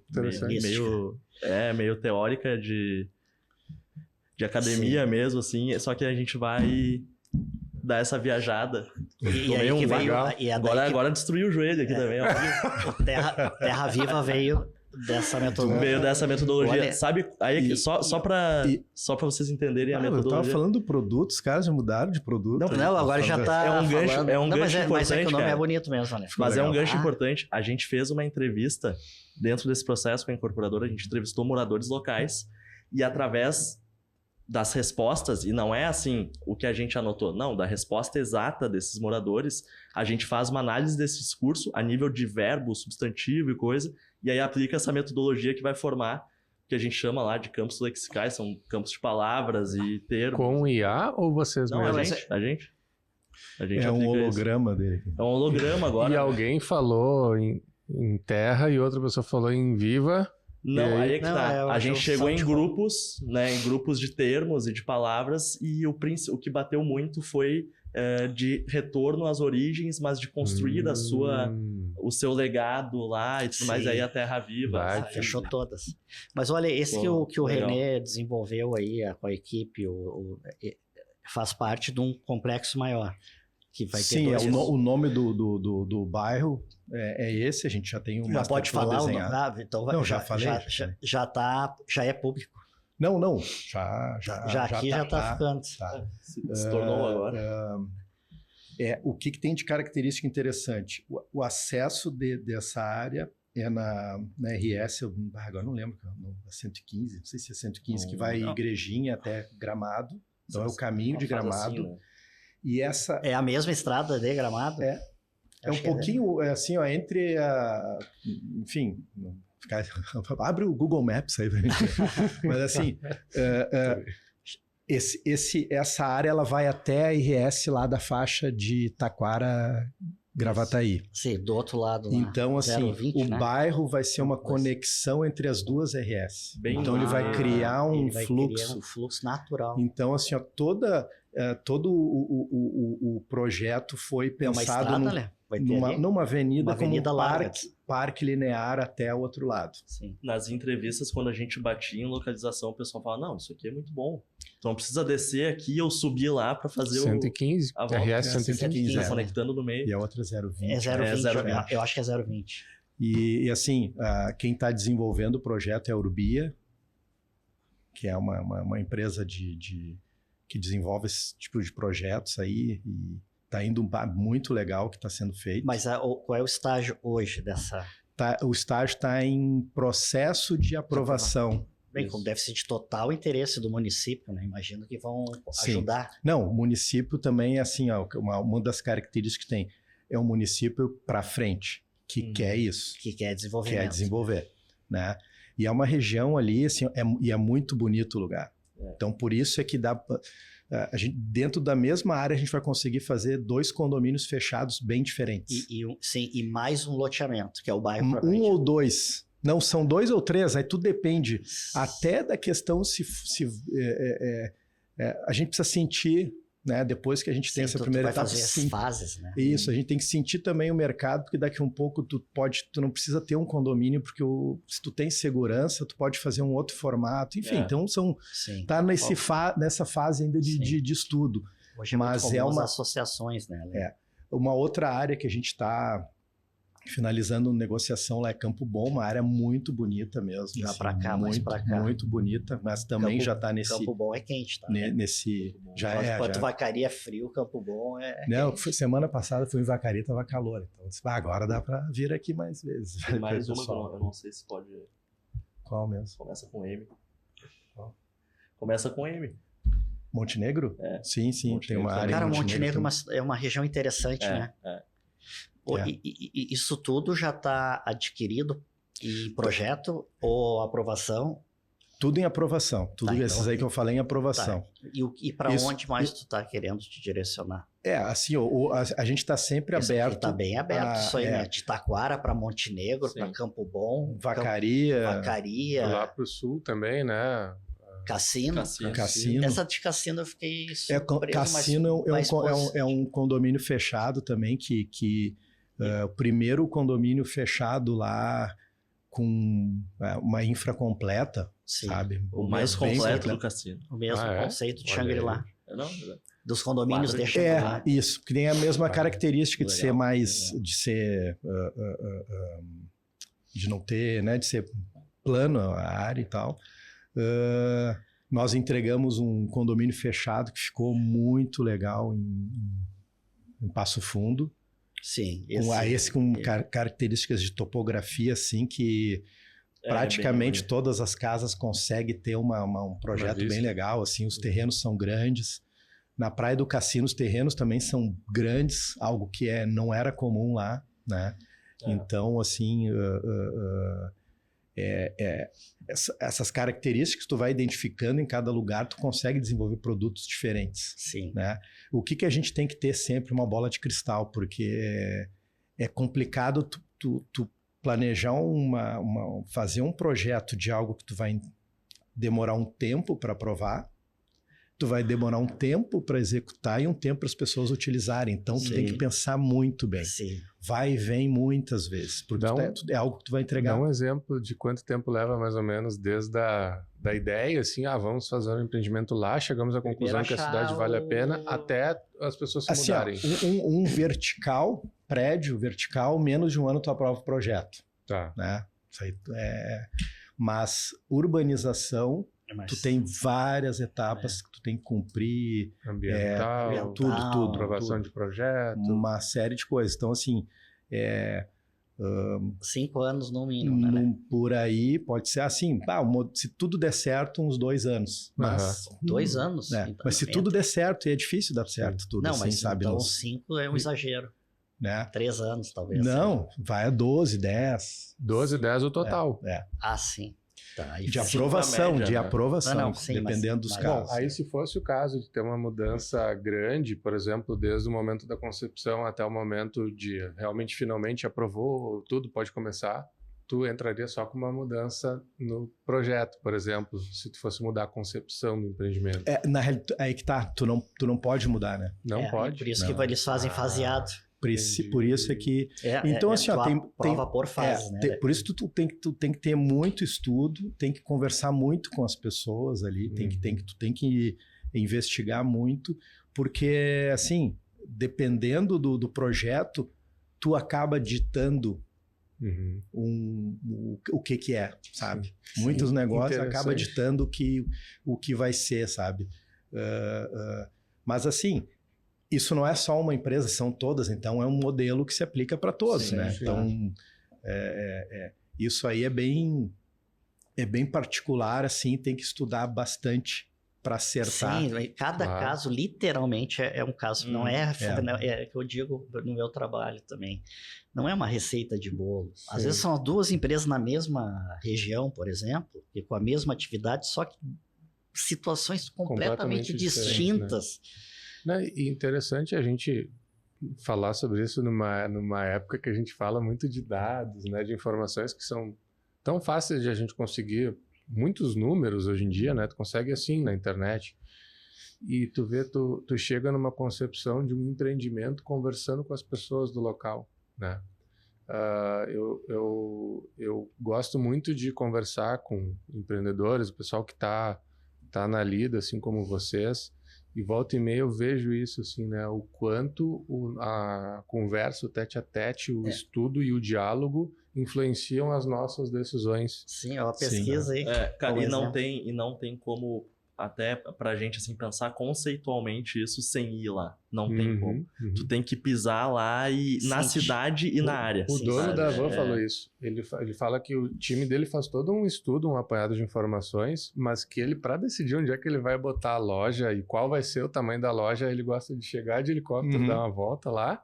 [SPEAKER 1] teórica de academia mesmo, assim, só que a gente vai dar essa viajada. Agora destruiu o joelho aqui também.
[SPEAKER 2] O Terra Viva veio dessa metodologia.
[SPEAKER 1] Veio dessa metodologia. Olha, sabe, aí, só para vocês entenderem a metodologia.
[SPEAKER 3] Eu tava falando do produto, os caras já mudaram de produto.
[SPEAKER 2] Não, agora já tá
[SPEAKER 1] É um gancho importante,
[SPEAKER 2] mas é que o nome é bonito mesmo, né?
[SPEAKER 1] Mas é um gancho importante. A gente fez uma entrevista dentro desse processo com a incorporadora, a gente entrevistou moradores locais e através das respostas, e não é assim o que a gente anotou, não, da resposta exata desses moradores, a gente faz uma análise desse discurso a nível de verbo, substantivo e coisa, e aí aplica essa metodologia que vai formar, que a gente chama lá de campos lexicais, são campos de palavras e termos.
[SPEAKER 4] Com IA ou vocês
[SPEAKER 1] mesmos?
[SPEAKER 4] Não,
[SPEAKER 1] a gente
[SPEAKER 3] é um holograma dele.
[SPEAKER 1] É um holograma agora.
[SPEAKER 4] E alguém falou em terra e outra pessoa falou em viva...
[SPEAKER 1] Não, aí é que tá. A gente chegou em grupos, né, em grupos de termos e de palavras, e o que bateu muito foi de retorno às origens, mas de construir o seu legado lá e tudo mais, aí a Terra Viva.
[SPEAKER 2] Fechou todas. Mas olha, esse que o René desenvolveu aí com a equipe, faz parte de um complexo maior. Que vai ter
[SPEAKER 3] Sim, o nome do bairro é esse, a gente já tem uma.
[SPEAKER 2] Já pode falar o nome? Então
[SPEAKER 3] não, já falei.
[SPEAKER 2] Já é público.
[SPEAKER 3] Não, já
[SPEAKER 2] aqui já tá ficando.
[SPEAKER 3] Tá.
[SPEAKER 1] Se tornou agora.
[SPEAKER 3] O que tem de característica interessante? O acesso dessa área é na RS, agora não lembro, na 115, não sei se é 115, que vai Igrejinha até Gramado. Então é o caminho de Gramado.
[SPEAKER 1] Assim, né?
[SPEAKER 3] E essa
[SPEAKER 2] é a mesma estrada de Gramado?
[SPEAKER 3] É um pouquinho assim, ó, entre enfim, abre o Google Maps aí, mas assim, essa área ela vai até a RS lá da faixa de Taquara, Gravataí.
[SPEAKER 2] Sim, do outro lado lá.
[SPEAKER 3] Então, assim,
[SPEAKER 2] 020,
[SPEAKER 3] o bairro vai ser uma conexão entre as duas RS. Então, ele vai criar
[SPEAKER 2] criar um fluxo natural.
[SPEAKER 3] Então, assim, ó, todo o projeto foi pensado numa avenida como parque linear até o outro lado.
[SPEAKER 2] Sim.
[SPEAKER 1] Nas entrevistas, quando a gente batia em localização, o pessoal fala, não, isso aqui é muito bom. Então precisa descer aqui ou subir lá para fazer
[SPEAKER 4] 115,
[SPEAKER 1] a volta.
[SPEAKER 4] RS 115.
[SPEAKER 1] Conectando no meio.
[SPEAKER 3] E a outra é 020.
[SPEAKER 2] É 020, eu acho que é 020.
[SPEAKER 3] E assim, quem está desenvolvendo o projeto é a Urbia, que é uma empresa que desenvolve esse tipo de projetos aí e está indo muito legal o que está sendo feito.
[SPEAKER 2] Mas qual é o estágio hoje dessa?
[SPEAKER 3] O estágio está em processo de aprovação.
[SPEAKER 2] Bem, como deve ser de total interesse do município, né? Imagino que vão ajudar.
[SPEAKER 3] Não, o município também é assim, ó, uma das características que tem é um município para frente, que quer isso.
[SPEAKER 2] Que quer desenvolvimento.
[SPEAKER 3] Quer desenvolver, né? E é uma região ali, assim, e é muito bonito o lugar. Então, por isso é que dá... dentro da mesma área, a gente vai conseguir fazer 2 condomínios fechados bem diferentes.
[SPEAKER 2] E mais um loteamento, que é o bairro
[SPEAKER 3] Um ou 2. Não, são 2 ou 3, aí tudo depende. Até da questão se a gente precisa sentir, né? Depois que a gente tem essa primeira
[SPEAKER 2] fase. As fases, né?
[SPEAKER 3] Isso, a gente tem que sentir também o mercado, porque daqui a um pouco tu não precisa ter um condomínio, porque se tu tem segurança, tu pode fazer um outro formato. Enfim, então tá nessa fase ainda de estudo.
[SPEAKER 2] Hoje é muito comum as associações, né?
[SPEAKER 3] Uma outra área que a gente está finalizando negociação lá, é Campo Bom, uma área muito bonita mesmo.
[SPEAKER 2] Já
[SPEAKER 3] assim,
[SPEAKER 2] pra cá, mais
[SPEAKER 3] muito,
[SPEAKER 2] pra cá.
[SPEAKER 3] muito bonita, mas também
[SPEAKER 2] Campo-
[SPEAKER 3] já está nesse...
[SPEAKER 2] Campo Bom é quente, tá? Né?
[SPEAKER 3] nesse já é,
[SPEAKER 2] Enquanto
[SPEAKER 3] já.
[SPEAKER 2] Vacaria é frio, Campo Bom é
[SPEAKER 3] Não,
[SPEAKER 2] quente.
[SPEAKER 3] semana passada fui em Vacaria, tava calor. Então, eu disse, agora dá para vir aqui mais vezes.
[SPEAKER 1] Tem mais uma,
[SPEAKER 3] Pessoal.
[SPEAKER 1] eu não sei se pode...
[SPEAKER 3] Qual mesmo?
[SPEAKER 1] Começa com M. Começa com M.
[SPEAKER 3] Montenegro?
[SPEAKER 1] É.
[SPEAKER 3] Sim, sim, tem
[SPEAKER 1] Montenegro
[SPEAKER 3] uma área
[SPEAKER 1] também.
[SPEAKER 2] Cara,
[SPEAKER 3] em
[SPEAKER 2] Montenegro
[SPEAKER 3] também.
[SPEAKER 2] é uma região interessante, né? Pô,
[SPEAKER 3] É.
[SPEAKER 2] e isso tudo já está adquirido em projeto ou aprovação?
[SPEAKER 3] Tudo em aprovação. Tudo
[SPEAKER 2] Tá, então,
[SPEAKER 3] esses aí que eu falei em aprovação.
[SPEAKER 2] Tá. E para
[SPEAKER 3] Isso-
[SPEAKER 2] onde mais tu está querendo te direcionar?
[SPEAKER 3] É, assim, a gente está sempre
[SPEAKER 2] Esse aqui
[SPEAKER 3] aberto.
[SPEAKER 2] tá bem aberto, isso aí,
[SPEAKER 3] é.
[SPEAKER 2] né? De Taquara para Montenegro,
[SPEAKER 1] Sim.
[SPEAKER 2] para Campo Bom,
[SPEAKER 3] Vacaria,
[SPEAKER 2] Vacaria,
[SPEAKER 4] Lá pro sul também, né?
[SPEAKER 2] Cassino.
[SPEAKER 3] Cassino.
[SPEAKER 2] Essa de Cassino eu fiquei
[SPEAKER 3] É,
[SPEAKER 2] surpreso,
[SPEAKER 3] Cassino
[SPEAKER 2] mas
[SPEAKER 3] é um condomínio fechado também, que o primeiro condomínio fechado lá com uma infra completa,
[SPEAKER 2] sim,
[SPEAKER 3] sabe?
[SPEAKER 1] O mais
[SPEAKER 3] Bem
[SPEAKER 1] completo do cassino.
[SPEAKER 2] o mesmo
[SPEAKER 4] Ah, é?
[SPEAKER 2] conceito de
[SPEAKER 4] Olha
[SPEAKER 2] Shangri-La.
[SPEAKER 1] Não,
[SPEAKER 2] Dos condomínios
[SPEAKER 1] Quadro
[SPEAKER 2] de
[SPEAKER 1] de-
[SPEAKER 2] Shangri-La.
[SPEAKER 3] Isso, que tem a mesma característica de
[SPEAKER 1] Legal,
[SPEAKER 3] ser mais,
[SPEAKER 1] legal.
[SPEAKER 3] de ser, de não ter, né, de ser plano a área e tal. Nós entregamos um condomínio fechado que ficou muito legal em Passo Fundo,
[SPEAKER 2] Sim,
[SPEAKER 3] esse com características de topografia assim que praticamente
[SPEAKER 1] bem
[SPEAKER 3] todas as casas conseguem ter um projeto
[SPEAKER 4] vista.
[SPEAKER 3] bem legal, assim, os terrenos são grandes. Na Praia do Cassino, os terrenos também são grandes, algo que não era comum lá, né? Então, assim, essas características que tu vai identificando em cada lugar, tu consegue desenvolver produtos diferentes,
[SPEAKER 2] Sim.
[SPEAKER 3] né? O que a gente tem que ter sempre uma bola de cristal, porque é complicado tu planejar fazer um projeto de algo que tu vai demorar um tempo para aprovar, tu vai demorar um tempo para executar e um tempo para as pessoas utilizarem. Então, tu tem que pensar muito bem.
[SPEAKER 2] Sim.
[SPEAKER 3] Vai e vem muitas vezes, porque é algo que tu vai entregar.
[SPEAKER 4] Dá um exemplo de quanto tempo leva mais ou menos desde da ideia, assim, vamos fazer um empreendimento lá, chegamos à conclusão que a cidade vale a pena, até as pessoas se
[SPEAKER 3] assim,
[SPEAKER 4] mudarem.
[SPEAKER 3] Um vertical, prédio vertical, menos de um ano tu aprova o projeto.
[SPEAKER 4] Tá.
[SPEAKER 3] Né? Isso aí mas urbanização, tu tem várias etapas que tu tem que cumprir,
[SPEAKER 4] Ambiental,
[SPEAKER 3] tudo,
[SPEAKER 4] aprovação
[SPEAKER 3] tudo.
[SPEAKER 4] de projeto.
[SPEAKER 3] Uma série de coisas. Então, assim,
[SPEAKER 2] 5 anos no mínimo, né?
[SPEAKER 3] por aí pode ser assim, se tudo der certo, uns 2 anos. Mas,
[SPEAKER 2] 2 anos?
[SPEAKER 3] né?
[SPEAKER 2] Então,
[SPEAKER 3] Mas se tudo der certo, e é difícil dar certo tudo,
[SPEAKER 2] não,
[SPEAKER 3] assim,
[SPEAKER 2] mas
[SPEAKER 3] sabe?
[SPEAKER 2] então 5 é um exagero.
[SPEAKER 3] Né?
[SPEAKER 2] 3 anos, talvez.
[SPEAKER 3] Não, vai a 12, 10.
[SPEAKER 4] 12, 10 o total.
[SPEAKER 2] Ah, sim. Tá, aí
[SPEAKER 3] De
[SPEAKER 2] sim.
[SPEAKER 3] aprovação,
[SPEAKER 1] média,
[SPEAKER 3] de
[SPEAKER 1] né?
[SPEAKER 3] aprovação,
[SPEAKER 2] Não, sim,
[SPEAKER 3] dependendo dos
[SPEAKER 2] mas-
[SPEAKER 3] casos.
[SPEAKER 4] Bom, aí se fosse o caso de ter uma mudança grande, por exemplo, desde o momento da concepção até o momento de realmente, finalmente aprovou, tudo pode começar, tu entraria só com uma mudança no projeto, por exemplo, se tu fosse mudar a concepção do empreendimento.
[SPEAKER 3] Na realidade, aí que tá, tu não pode mudar, né?
[SPEAKER 4] Não pode?
[SPEAKER 2] Por isso
[SPEAKER 3] Não.
[SPEAKER 2] que eles fazem faseado.
[SPEAKER 3] Por isso é que... Então, assim, ó,
[SPEAKER 2] tu prova por fase, né?
[SPEAKER 3] por isso tu tem que ter muito estudo, tem que conversar muito com as pessoas ali, tu tem que investigar muito, porque, assim, dependendo do projeto, tu acaba ditando o que é, sabe?
[SPEAKER 2] Sim.
[SPEAKER 3] Muitos negócios
[SPEAKER 4] Interessante.
[SPEAKER 3] acabam ditando o que vai ser, sabe? Mas, assim... Isso não é só uma empresa, são todas, então é um modelo que se aplica para todos,
[SPEAKER 2] Sim,
[SPEAKER 3] né?
[SPEAKER 2] sim.
[SPEAKER 3] Então, isso aí é bem particular, assim, tem que estudar bastante para acertar.
[SPEAKER 2] Sim, cada caso literalmente é um caso, não é que eu digo no meu trabalho também. Não é uma receita de bolo. Às vezes são 2 empresas na mesma região, por exemplo, e com a mesma atividade, só que situações completamente distintas.
[SPEAKER 4] Né? E interessante a gente falar sobre isso numa época que a gente fala muito de dados, né, de informações que são tão fáceis de a gente conseguir, muitos números hoje em dia, né, tu consegue assim na internet, e tu vê, tu chega numa concepção de um empreendimento conversando com as pessoas do local, né. Eu gosto muito de conversar com empreendedores, o pessoal que tá na lida, assim como vocês, E volta e meia eu vejo isso, assim, né? O quanto a conversa, o tete-a-tete, o estudo e o diálogo influenciam as nossas decisões.
[SPEAKER 2] Sim, é uma pesquisa aí.
[SPEAKER 1] Cara,
[SPEAKER 2] por
[SPEAKER 1] e não
[SPEAKER 2] exemplo.
[SPEAKER 1] tem como, até pra gente, assim, pensar conceitualmente isso sem ir lá. Não tem como. Tu tem que pisar lá e na
[SPEAKER 2] Sentir.
[SPEAKER 1] cidade e na área.
[SPEAKER 4] O dono
[SPEAKER 1] sabe?
[SPEAKER 4] da Van falou isso. Ele fala que o time dele faz todo um estudo, um apanhado de informações, mas que ele, para decidir onde é que ele vai botar a loja e qual vai ser o tamanho da loja, ele gosta de chegar de helicóptero, dar uma volta lá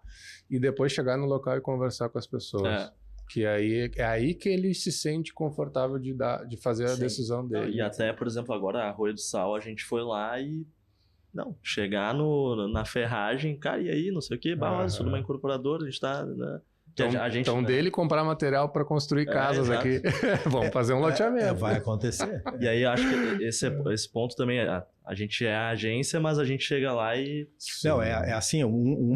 [SPEAKER 4] e depois chegar no local e conversar com as pessoas. Que é aí que ele se sente confortável de fazer a decisão dele.
[SPEAKER 1] E até, por exemplo, agora a Arroio do Sal, a gente foi lá e... chegar na ferragem, cara, e aí, não sei o que, sou de uma incorporadora, a gente tá... Né?
[SPEAKER 4] Então dele comprar material para construir casas aqui. Vamos fazer um loteamento.
[SPEAKER 3] Vai acontecer.
[SPEAKER 1] E aí, acho que esse ponto também, a gente é a agência, mas a gente chega lá e...
[SPEAKER 3] Não, é assim,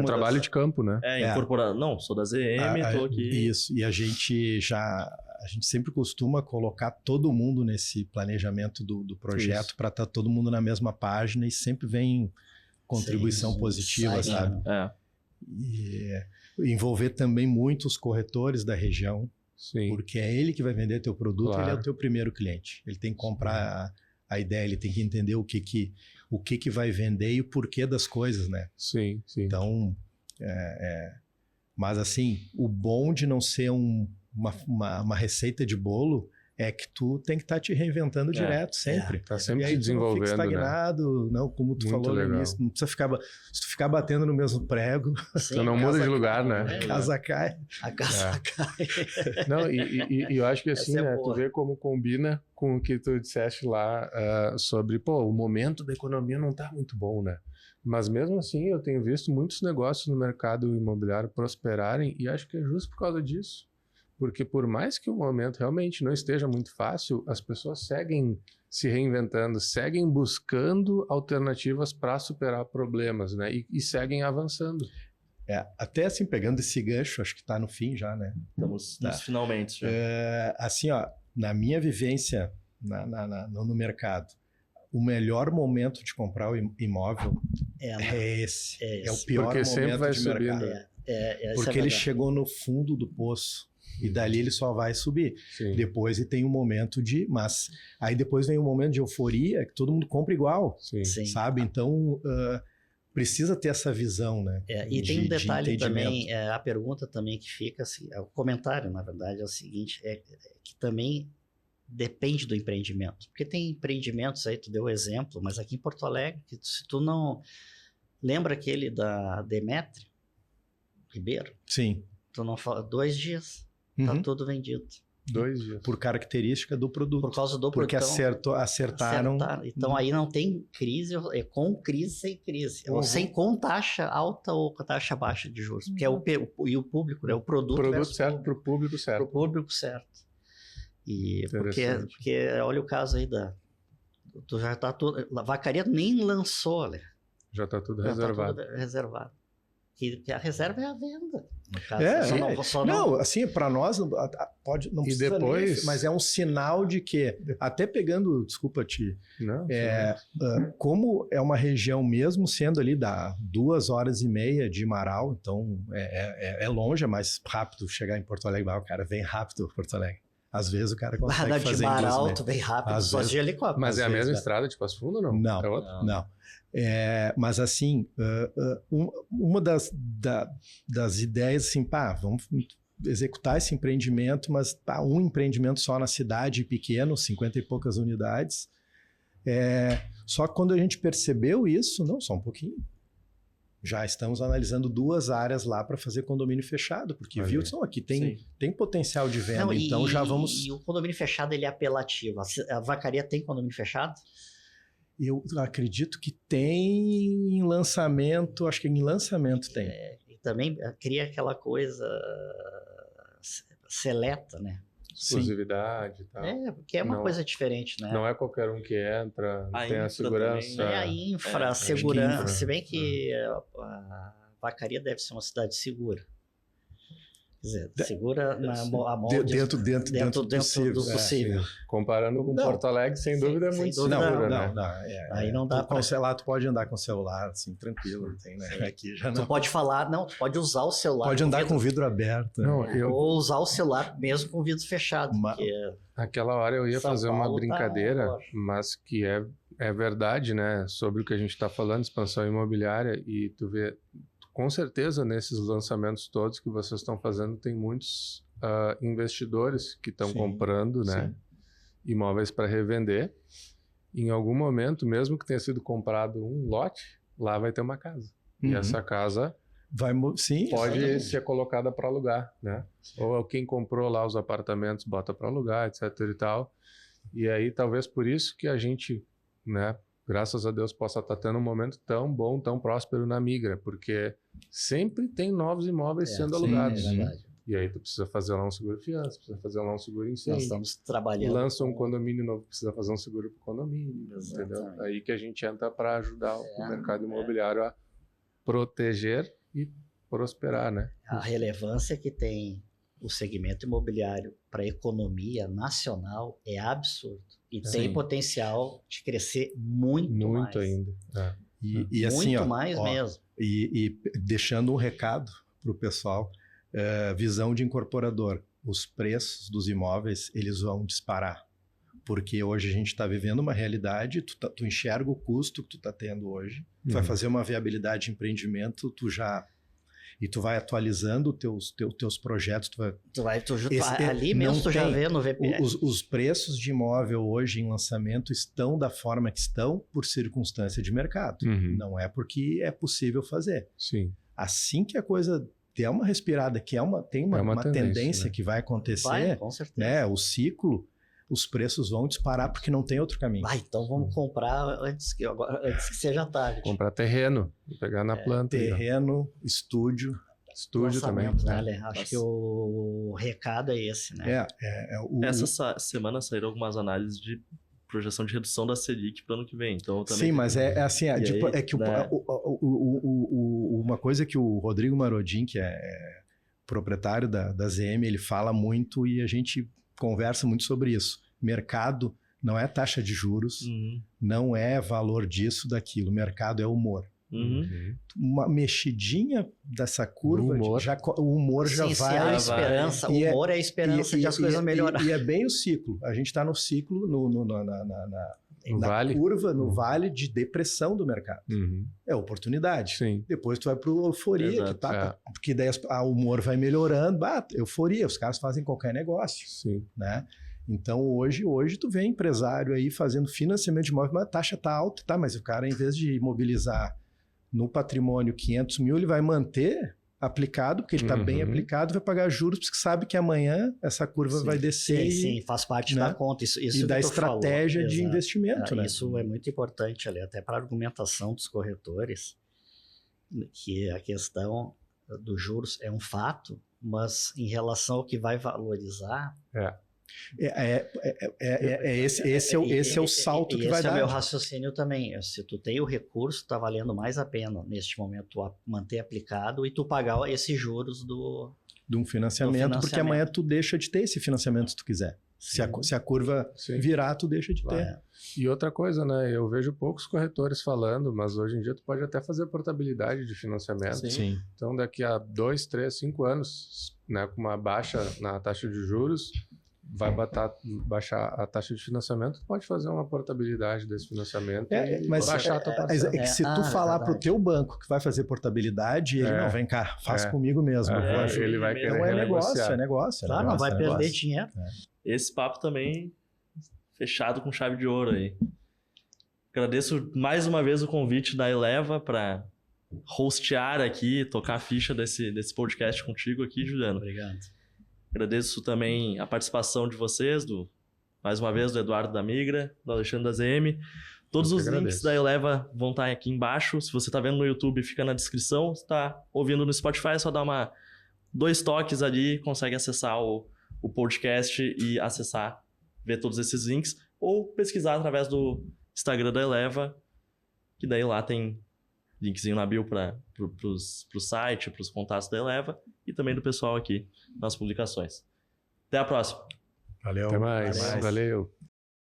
[SPEAKER 4] trabalho de campo, né?
[SPEAKER 1] Incorporado. Não, sou da ZM, tô aqui.
[SPEAKER 3] Isso, e a gente sempre costuma colocar todo mundo nesse planejamento do projeto para estar todo mundo na mesma página e sempre vem contribuição positiva, sabe? E envolver também muitos corretores da região, porque é ele que vai vender teu produto, ele é o teu primeiro cliente. Ele tem que comprar a ideia, ele tem que entender o que vai vender e o porquê das coisas, né?
[SPEAKER 4] Sim.
[SPEAKER 3] Então, mas assim, o bom de não ser uma receita de bolo é que tu tem que estar te reinventando direto, sempre.
[SPEAKER 4] Tá sempre
[SPEAKER 3] e aí
[SPEAKER 4] te desenvolvendo,
[SPEAKER 3] tu não fica estagnado, não, como tu falou no início, não precisa se tu ficar batendo no mesmo prego.
[SPEAKER 2] Sim,
[SPEAKER 4] tu não muda de lugar, né?
[SPEAKER 3] A casa cai.
[SPEAKER 2] A casa cai.
[SPEAKER 4] Não, e eu acho que assim, né, tu vê como combina com o que tu disseste lá sobre, o momento da economia não tá muito bom, né? Mas mesmo assim, eu tenho visto muitos negócios no mercado imobiliário prosperarem e acho que é justo por causa disso. Porque por mais que o momento realmente não esteja muito fácil, as pessoas seguem se reinventando, seguem buscando alternativas para superar problemas, né? E seguem avançando.
[SPEAKER 3] Até assim, pegando esse gancho, acho que está no fim já, né?
[SPEAKER 1] Estamos nos finalmente já.
[SPEAKER 3] Assim, na minha vivência no mercado, o melhor momento de comprar o imóvel é esse. É o pior
[SPEAKER 4] porque sempre
[SPEAKER 3] momento
[SPEAKER 4] vai
[SPEAKER 3] de
[SPEAKER 4] subindo.
[SPEAKER 3] mercado. Porque ele chegou no fundo do poço. E dali ele só vai subir.
[SPEAKER 4] Sim.
[SPEAKER 3] Depois ele tem um momento mas aí depois vem um momento de euforia que todo mundo compra igual.
[SPEAKER 4] Sim.
[SPEAKER 3] Sabe? Então precisa ter essa visão, né?
[SPEAKER 2] E tem um detalhe também, a pergunta também que fica, assim, o comentário, na verdade, é o seguinte, que também depende do empreendimento. Porque tem empreendimentos aí, tu deu o exemplo, mas aqui em Porto Alegre, se tu não... Lembra aquele da Demetrio Ribeiro?
[SPEAKER 3] Sim.
[SPEAKER 2] Tu não fala, 2 dias, tá tudo vendido.
[SPEAKER 4] 2 dias.
[SPEAKER 3] Por característica do produto.
[SPEAKER 2] Por causa do produto.
[SPEAKER 3] Porque acertaram.
[SPEAKER 2] Então aí não tem crise, é com crise, sem crise. Ou com taxa alta ou com taxa baixa de juros. Porque e o público, né? O produto
[SPEAKER 4] certo para o público certo.
[SPEAKER 2] Para o público certo. E porque olha o caso aí tu já tá tudo. A vacaria nem lançou, né?
[SPEAKER 4] Já tá tudo reservado.
[SPEAKER 2] Tá tudo reservado. Que a reserva é a venda. No
[SPEAKER 3] caso, não, assim, para nós não precisa
[SPEAKER 4] depois...
[SPEAKER 3] mas é um sinal de que, até pegando, desculpa te, como é uma região mesmo sendo ali da 2h30 de Marau, então é longe, é mais rápido chegar em Porto Alegre, o cara vem rápido em Porto Alegre. Às vezes o cara consegue fazer
[SPEAKER 2] de Marau, tu vem rápido, só de helicóptero.
[SPEAKER 4] Mas é a mesma estrada de Passo Fundo ou não?
[SPEAKER 3] Não,
[SPEAKER 4] é outra?
[SPEAKER 3] Não. Mas assim, uma das ideias assim, vamos executar esse empreendimento, mas um empreendimento só na cidade, pequeno, 50 e poucas unidades. Só que quando a gente percebeu isso, não, só um pouquinho. Já estamos analisando 2 áreas lá para fazer condomínio fechado, porque aqui tem potencial de venda, não, então já vamos...
[SPEAKER 2] E o condomínio fechado, ele é apelativo. A vacaria tem condomínio fechado?
[SPEAKER 3] Eu acredito que tem em lançamento, acho que em lançamento tem.
[SPEAKER 2] E também cria aquela coisa seleta, né?
[SPEAKER 4] Exclusividade e tal.
[SPEAKER 2] Porque é uma coisa diferente, né?
[SPEAKER 4] Não é qualquer um que entra, tem a segurança.
[SPEAKER 2] Também, a infra, a segurança. Se bem que a Vacaria deve ser uma cidade segura. Quer dizer, segura a mão
[SPEAKER 3] dentro do possível.
[SPEAKER 4] Comparando com Porto Alegre, sem dúvida é muito segura, né?
[SPEAKER 2] Aí não dá
[SPEAKER 3] para... Tu pode andar com o celular, assim, tranquilo. Não tem, né? Aqui já não.
[SPEAKER 2] Tu pode falar, não, tu pode usar o celular.
[SPEAKER 3] Pode andar com o vidro aberto.
[SPEAKER 4] Não,
[SPEAKER 2] ou usar o celular mesmo com o vidro fechado.
[SPEAKER 4] Aquela hora eu ia fazer uma brincadeira, mas que é verdade, né? Sobre o que a gente está falando, expansão imobiliária, e tu vê... Com certeza, nesses lançamentos todos que vocês estão fazendo, tem muitos investidores que estão comprando, né, imóveis para revender. Em algum momento, mesmo que tenha sido comprado um lote, lá vai ter uma casa. E essa casa pode ser colocada para alugar, né? Ou quem comprou lá os apartamentos bota para alugar, etc. e tal. E aí, talvez por isso que a gente, né, graças a Deus, possa estar tendo um momento tão bom, tão próspero na Migra, porque sempre tem novos imóveis sendo alugados. E aí tu precisa fazer lá um seguro-fiança, precisa fazer lá um seguro-incêndio.
[SPEAKER 2] Nós estamos trabalhando.
[SPEAKER 4] Lança um condomínio novo, precisa fazer um seguro para o condomínio, entendeu? Aí que a gente entra para ajudar o mercado imobiliário a proteger e prosperar, né?
[SPEAKER 2] A relevância que tem o segmento imobiliário para a economia nacional é absurdo. E tem potencial de crescer muito mais.
[SPEAKER 4] Ainda.
[SPEAKER 3] E assim,
[SPEAKER 2] muito mais mesmo.
[SPEAKER 3] E deixando um recado para o pessoal, visão de incorporador. Os preços dos imóveis, eles vão disparar. Porque hoje a gente está vivendo uma realidade, tu enxerga o custo que tu está tendo hoje, tu vai fazer uma viabilidade de empreendimento, e tu vai atualizando teus projetos. Ali mesmo tu já vê no VPR. Os preços de imóvel hoje em lançamento estão da forma que estão por circunstância de mercado. Não é porque é possível fazer.
[SPEAKER 4] Sim.
[SPEAKER 3] Assim que a coisa der uma respirada, que tem uma tendência, né, que vai acontecer,
[SPEAKER 2] com certeza.
[SPEAKER 3] Né, o ciclo, os preços vão disparar porque não tem outro caminho.
[SPEAKER 2] Então vamos comprar antes que seja tarde.
[SPEAKER 4] Comprar terreno, pegar na planta.
[SPEAKER 3] Terreno, estúdio
[SPEAKER 2] também. Né? Acho que o recado é esse, né?
[SPEAKER 1] Essa semana saíram algumas análises de projeção de redução da Selic para o ano que vem. Então, também...
[SPEAKER 3] Sim, mas uma coisa que o Rodrigo Marodin, que é proprietário da ZM, ele fala muito e a gente conversa muito sobre isso. Mercado não é taxa de juros, não é valor disso, daquilo. Mercado é humor. Uma mexidinha dessa curva, o humor já vai...
[SPEAKER 2] a esperança, o humor é a esperança de as coisas melhorarem.
[SPEAKER 3] E é bem o ciclo. A gente está no ciclo, na curva, no vale de depressão do mercado. É oportunidade.
[SPEAKER 4] Sim.
[SPEAKER 3] Depois tu vai para euforia, porque daí o humor vai melhorando. Euforia, os caras fazem qualquer negócio.
[SPEAKER 4] Sim.
[SPEAKER 3] Né? Então hoje tu vê empresário aí fazendo financiamento de imóvel, mas a taxa tá alta, mas o cara, em vez de imobilizar no patrimônio 500 mil, ele vai manter aplicado, porque ele está bem aplicado, vai pagar juros, porque sabe que amanhã essa curva vai descer.
[SPEAKER 2] Sim, faz parte da conta. Isso
[SPEAKER 3] e da estratégia de investimento. Né?
[SPEAKER 2] Isso é muito importante ali, até para a argumentação dos corretores, que a questão dos juros é um fato, mas em relação ao que vai valorizar... Esse é o salto que vai dar. Esse é o meu raciocínio também. Se tu tem o recurso, está valendo mais a pena neste momento tu manter aplicado e tu pagar esses juros
[SPEAKER 3] de um financiamento, porque amanhã tu deixa de ter esse financiamento se tu quiser. Se a curva virar, tu deixa de ter.
[SPEAKER 4] E outra coisa, né? Eu vejo poucos corretores falando, mas hoje em dia tu pode até fazer portabilidade de financiamento.
[SPEAKER 3] Sim.
[SPEAKER 4] Então daqui a 2, 3, 5 anos, né, com uma baixa na taxa de juros, vai baixar a taxa de financiamento, tu pode fazer uma portabilidade desse financiamento e baixar a tua parcela.
[SPEAKER 3] Se tu falar para o teu banco que vai fazer portabilidade, ele não, vem cá, faz comigo mesmo.
[SPEAKER 4] Ele vai querer
[SPEAKER 3] então é negócio.
[SPEAKER 2] Claro, não vai perder dinheiro.
[SPEAKER 1] Esse papo também fechado com chave de ouro aí. Agradeço mais uma vez o convite da Eleva para hostear aqui, tocar a ficha desse podcast contigo aqui, Juliano.
[SPEAKER 2] Obrigado.
[SPEAKER 1] Agradeço também a participação de vocês, mais uma vez, do Eduardo da Migra, do Alexandre da ZM. Todos os links da Eleva vão estar aqui embaixo. Se você está vendo no YouTube, fica na descrição. Se está ouvindo no Spotify, é só dar 2 toques ali, consegue acessar o podcast e ver todos esses links. Ou pesquisar através do Instagram da Eleva, que daí lá tem linkzinho na bio para o site, para os contatos da Eleva e também do pessoal aqui nas publicações. Até a próxima.
[SPEAKER 3] Valeu.
[SPEAKER 4] Até mais. Valeu.